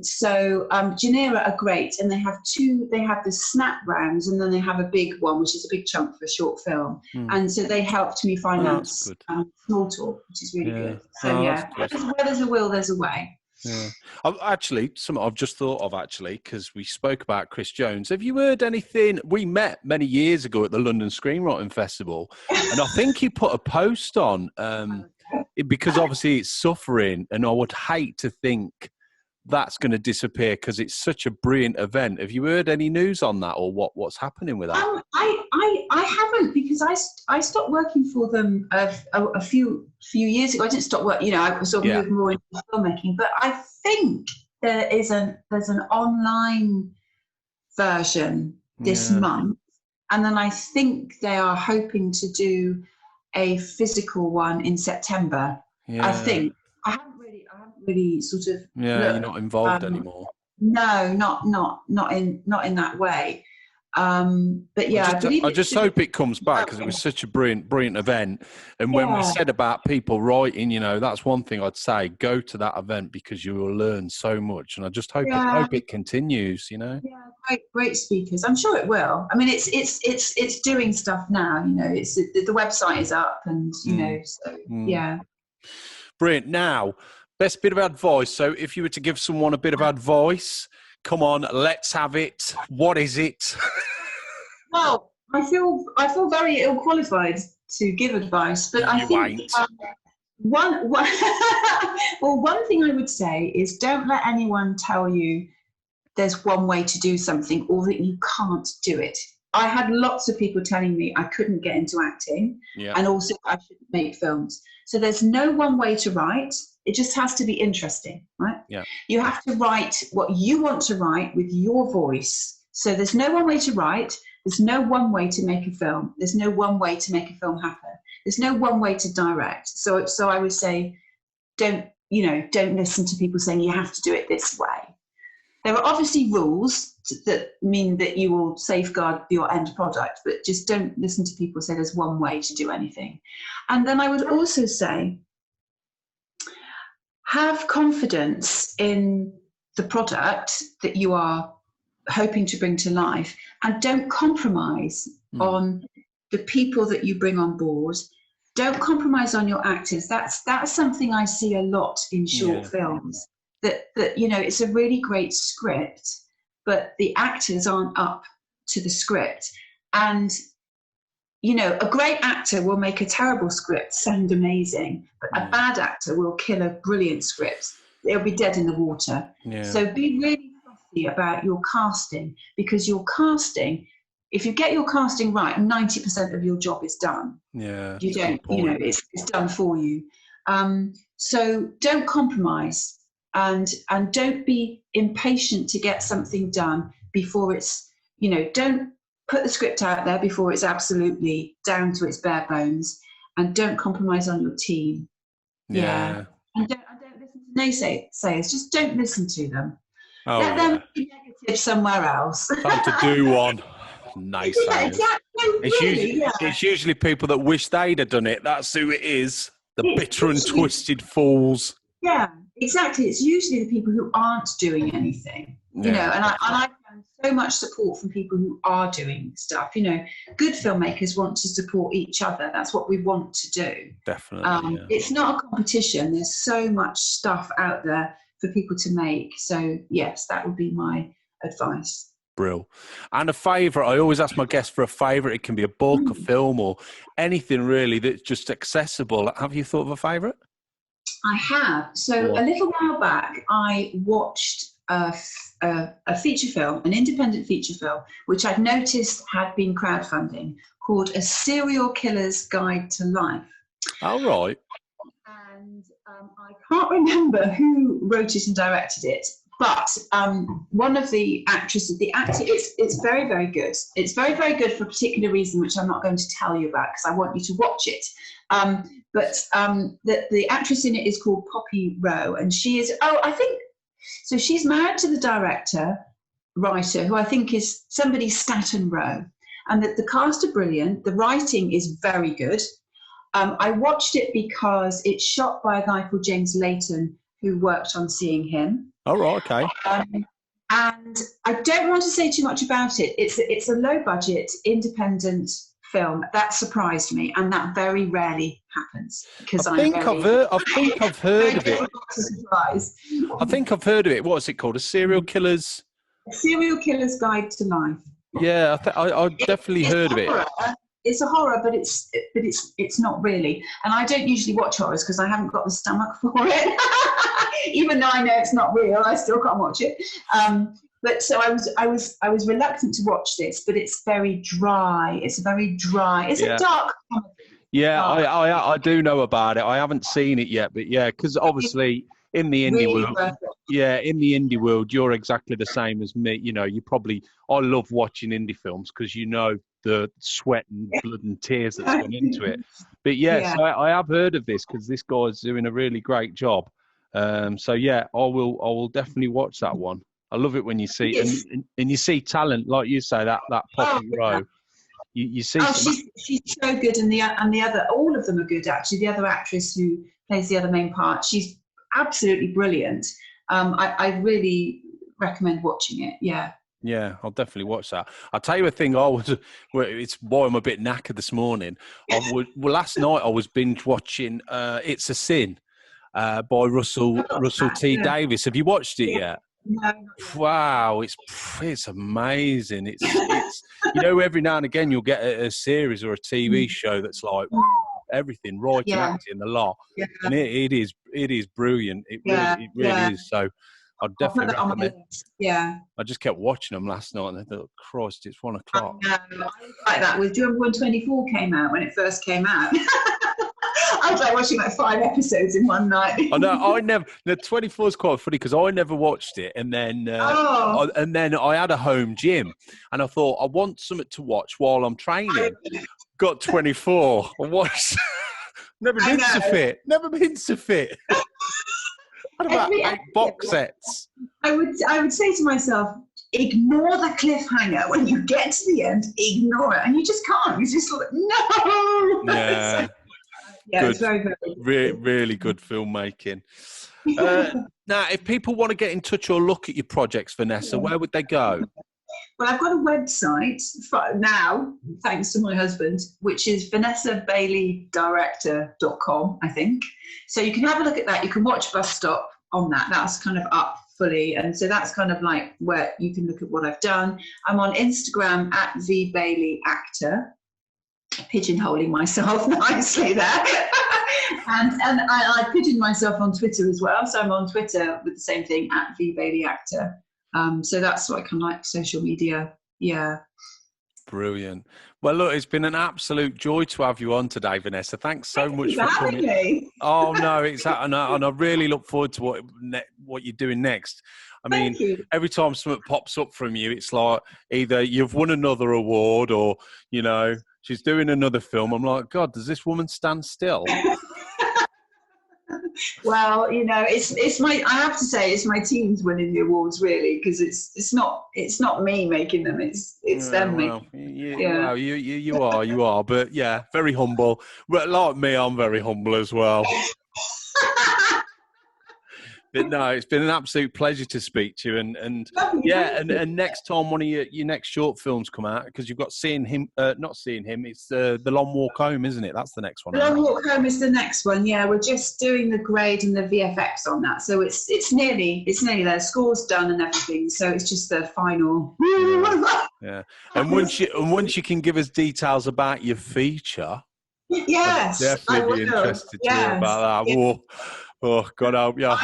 So Genera are great, and they have the snap rounds, and then they have a big one, which is a big chunk for a short film. And so they helped me finance Small Talk, which is really good. So where there's a will, there's a way. Yeah. Something I've just thought of because we spoke about Chris Jones. Have you heard anything? We met many years ago at the London Screenwriting Festival, and I think he put a post on because obviously it's suffering, and I would hate to think that's going to disappear because it's such a brilliant event. Have you heard any news on that, or what's happening with that? I haven't, because I stopped working for them a few years ago. I didn't stop work, I sort of moved more into filmmaking. But I think there's an online version this month, and then I think they are hoping to do a physical one in September. I think. I haven't really sort of you're not involved anymore. No, not in that way. But yeah, I just hope it comes back because it was such a brilliant event. And when we said about people writing, that's one thing I'd say: go to that event because you will learn so much. And I just hope it continues. Yeah, great speakers. I'm sure it will. I mean, it's doing stuff now. It's the website is up, and yeah. Brilliant. Now, best bit of advice. So, if you were to give someone a bit of advice. Come on, let's have it. What is it? Well, I feel very ill qualified to give advice, but I think one thing I would say is don't let anyone tell you there's one way to do something or that you can't do it. I had lots of people telling me I couldn't get into acting, and also I shouldn't make films. So there's no one way to write. It just has to be interesting, right? Yeah. You have to write what you want to write with your voice. So there's no one way to write. There's no one way to make a film. There's no one way to make a film happen. There's no one way to direct. So I would say, don't listen to people saying you have to do it this way. There are obviously rules that mean that you will safeguard your end product, but just don't listen to people say there's one way to do anything. And then I would also say, have confidence in the product that you are hoping to bring to life, and don't compromise on the people that you bring on board. Don't compromise on your actors. That's something I see a lot in short films, that it's a really great script, but the actors aren't up to the script. And a great actor will make a terrible script sound amazing, but a bad actor will kill a brilliant script. They'll be dead in the water. So be really fussy about your casting, because your casting, if you get your casting right, 90% of your job is done. You don't, it's done for you. So don't compromise, and don't be impatient to get something done before it's, don't put the script out there before it's absolutely down to its bare bones, and don't compromise on your team. And don't listen to naysayers. Just don't listen to them. Let them be negative somewhere else. Time to do one. Nice. It's usually people that wish they'd have done it. That's who it is. The bitter and twisted fools. Yeah, exactly. It's usually the people who aren't doing anything. And I found so much support from people who are doing stuff. Good filmmakers want to support each other. That's what we want to do. Definitely. It's not a competition. There's so much stuff out there for people to make. So yes, that would be my advice. Brill. And a favourite, I always ask my guests for a favourite. It can be a book, a film, or anything really that's just accessible. Have you thought of a favourite? I have. So a little while back, I watched a feature film, an independent feature film, which I'd noticed had been crowdfunding, called A Serial Killer's Guide to Life. Oh, right. And I can't remember who wrote it and directed it, but one of the actresses, it's very, very good. It's very, very good for a particular reason, which I'm not going to tell you about because I want you to watch it. But the actress in it is called Poppy Rowe, and she is, so she's married to the writer, who I think is somebody Staten Rowe. And the cast are brilliant. The writing is very good. I watched it because it's shot by a guy called James Layton, who worked on Seeing Him. Oh, right, okay. And I don't want to say too much about it. It's a low-budget, independent film. That surprised me, and that very rarely happens. Because I think I've heard of it. I think I've heard of it. What's it called? A Serial Killer's Guide to Life. Yeah, I definitely heard of it. It's a horror, but it's not really. And I don't usually watch horrors because I haven't got the stomach for it. Even though I know it's not real, I still can't watch it. But so I was reluctant to watch this, but it's very dry. It's very dry. It's a dark comedy. Yeah, I do know about it. I haven't seen it yet, but yeah, because obviously in the indie world, you're exactly the same as me. I love watching indie films because the sweat and blood and tears that's gone into it. But so I have heard of this because this guy's doing a really great job. So yeah, I will definitely watch that one. I love it when you see and you see talent, like you say, that Poppy Rowe. You see. She's so good, and the other, all of them are good actually. The other actress who plays the other main part, she's absolutely brilliant. I really recommend watching it. Yeah. Yeah, I'll definitely watch that. I'll tell you a thing. It's why I'm a bit knackered this morning. Last night I was binge watching "It's a Sin" by Russell T Davies. Have you watched it yet? No. Wow, it's amazing. It's every now and again you'll get a series or a TV show that's like everything, writing, acting, the lot, and it is brilliant. It really is. So I'd definitely recommend. Yeah. I just kept watching them last night, and I thought, Christ, it's 1 o'clock. I like that. Do you remember when 24 came out? When it first came out. I was like watching 5 episodes in one night. I know. I never. The 24 is quite funny because I never watched it, and then I had a home gym, and I thought I want something to watch while I'm training. Got 24. I watched. Never been so fit. What about 8 box sets? I would say to myself, ignore the cliffhanger when you get to the end. Ignore it, and you just can't. It's just like no. Yeah. Yeah, it's very, very good. Really good filmmaking. Now, if people want to get in touch or look at your projects, Vanessa, where would they go? Well, I've got a website now, thanks to my husband, which is VanessaBaileyDirector.com, I think. So you can have a look at that. You can watch Bus Stop on that. That's kind of up fully. And so that's kind of like where you can look at what I've done. I'm on Instagram at VBaileyActor, pigeonholing myself nicely there. and I pigeon myself on Twitter as well. So I'm on Twitter with the same thing, at VBaileyActor. So that's what I kind of like social media. Yeah. Brilliant. Well, look, it's been an absolute joy to have you on today, Vanessa. Thanks so much for coming. Me. Oh no, and I really look forward to what you're doing next. I mean, every time something pops up from you, it's like either you've won another award or, you know, she's doing another film. I'm like, God, does this woman stand still? Well, you know, it's my, I have to say, it's my team's winning the awards, really, because it's not me making them, it's them making. Well, you are, but yeah, very humble. But like me, I'm very humble as well. But no, it's been an absolute pleasure to speak to you, and next time one of your next short films come out, because you've got not Seeing Him, it's the Long Walk Home, isn't it? That's the next one. The Long Walk Home is the next one. Yeah, we're just doing the grade and the VFX on that, so it's nearly there. Score's done and everything, so it's just the final. Yeah. And once you can give us details about your feature, yes, I'd definitely be interested to hear about that. Yeah. Oh, God help you.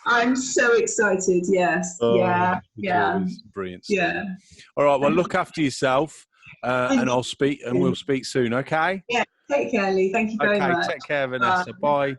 I'm so excited. Yes. Yeah. Brilliant stuff. Yeah. All right. Well, look after yourself, and we'll speak soon. Okay. Yeah. Take care, Lee. Thank you very much. Take care, Vanessa. Bye.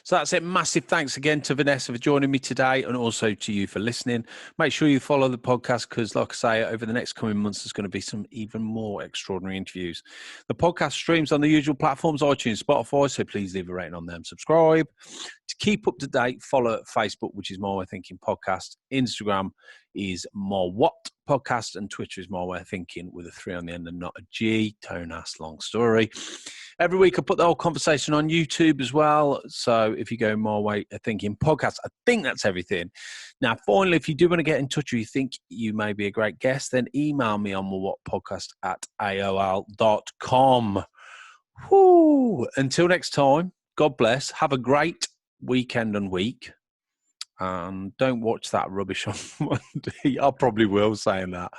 So that's it. Massive thanks again to Vanessa for joining me today, and also to you for listening. Make sure you follow the podcast because, like I say, over the next coming months, there's going to be some even more extraordinary interviews. The podcast streams on the usual platforms, iTunes, Spotify, so please leave a rating on them. Subscribe. To keep up to date, follow Facebook, which is My Way of Thinking Podcast. Instagram is MWOT Podcast, and Twitter is My Way of Thinking with a 3 on the end and not a G. Don't ask, long story. Every week I put the whole conversation on YouTube as well. So if you go My Way of Thinking Podcast, I think that's everything. Now, finally, if you do want to get in touch or you think you may be a great guest, then email me on mwotpodcast@aol.com. Whew. Until next time, God bless. Have a great weekend and week. And don't watch that rubbish on Monday. I probably will saying that.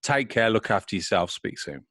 Take care. Look after yourself. Speak soon.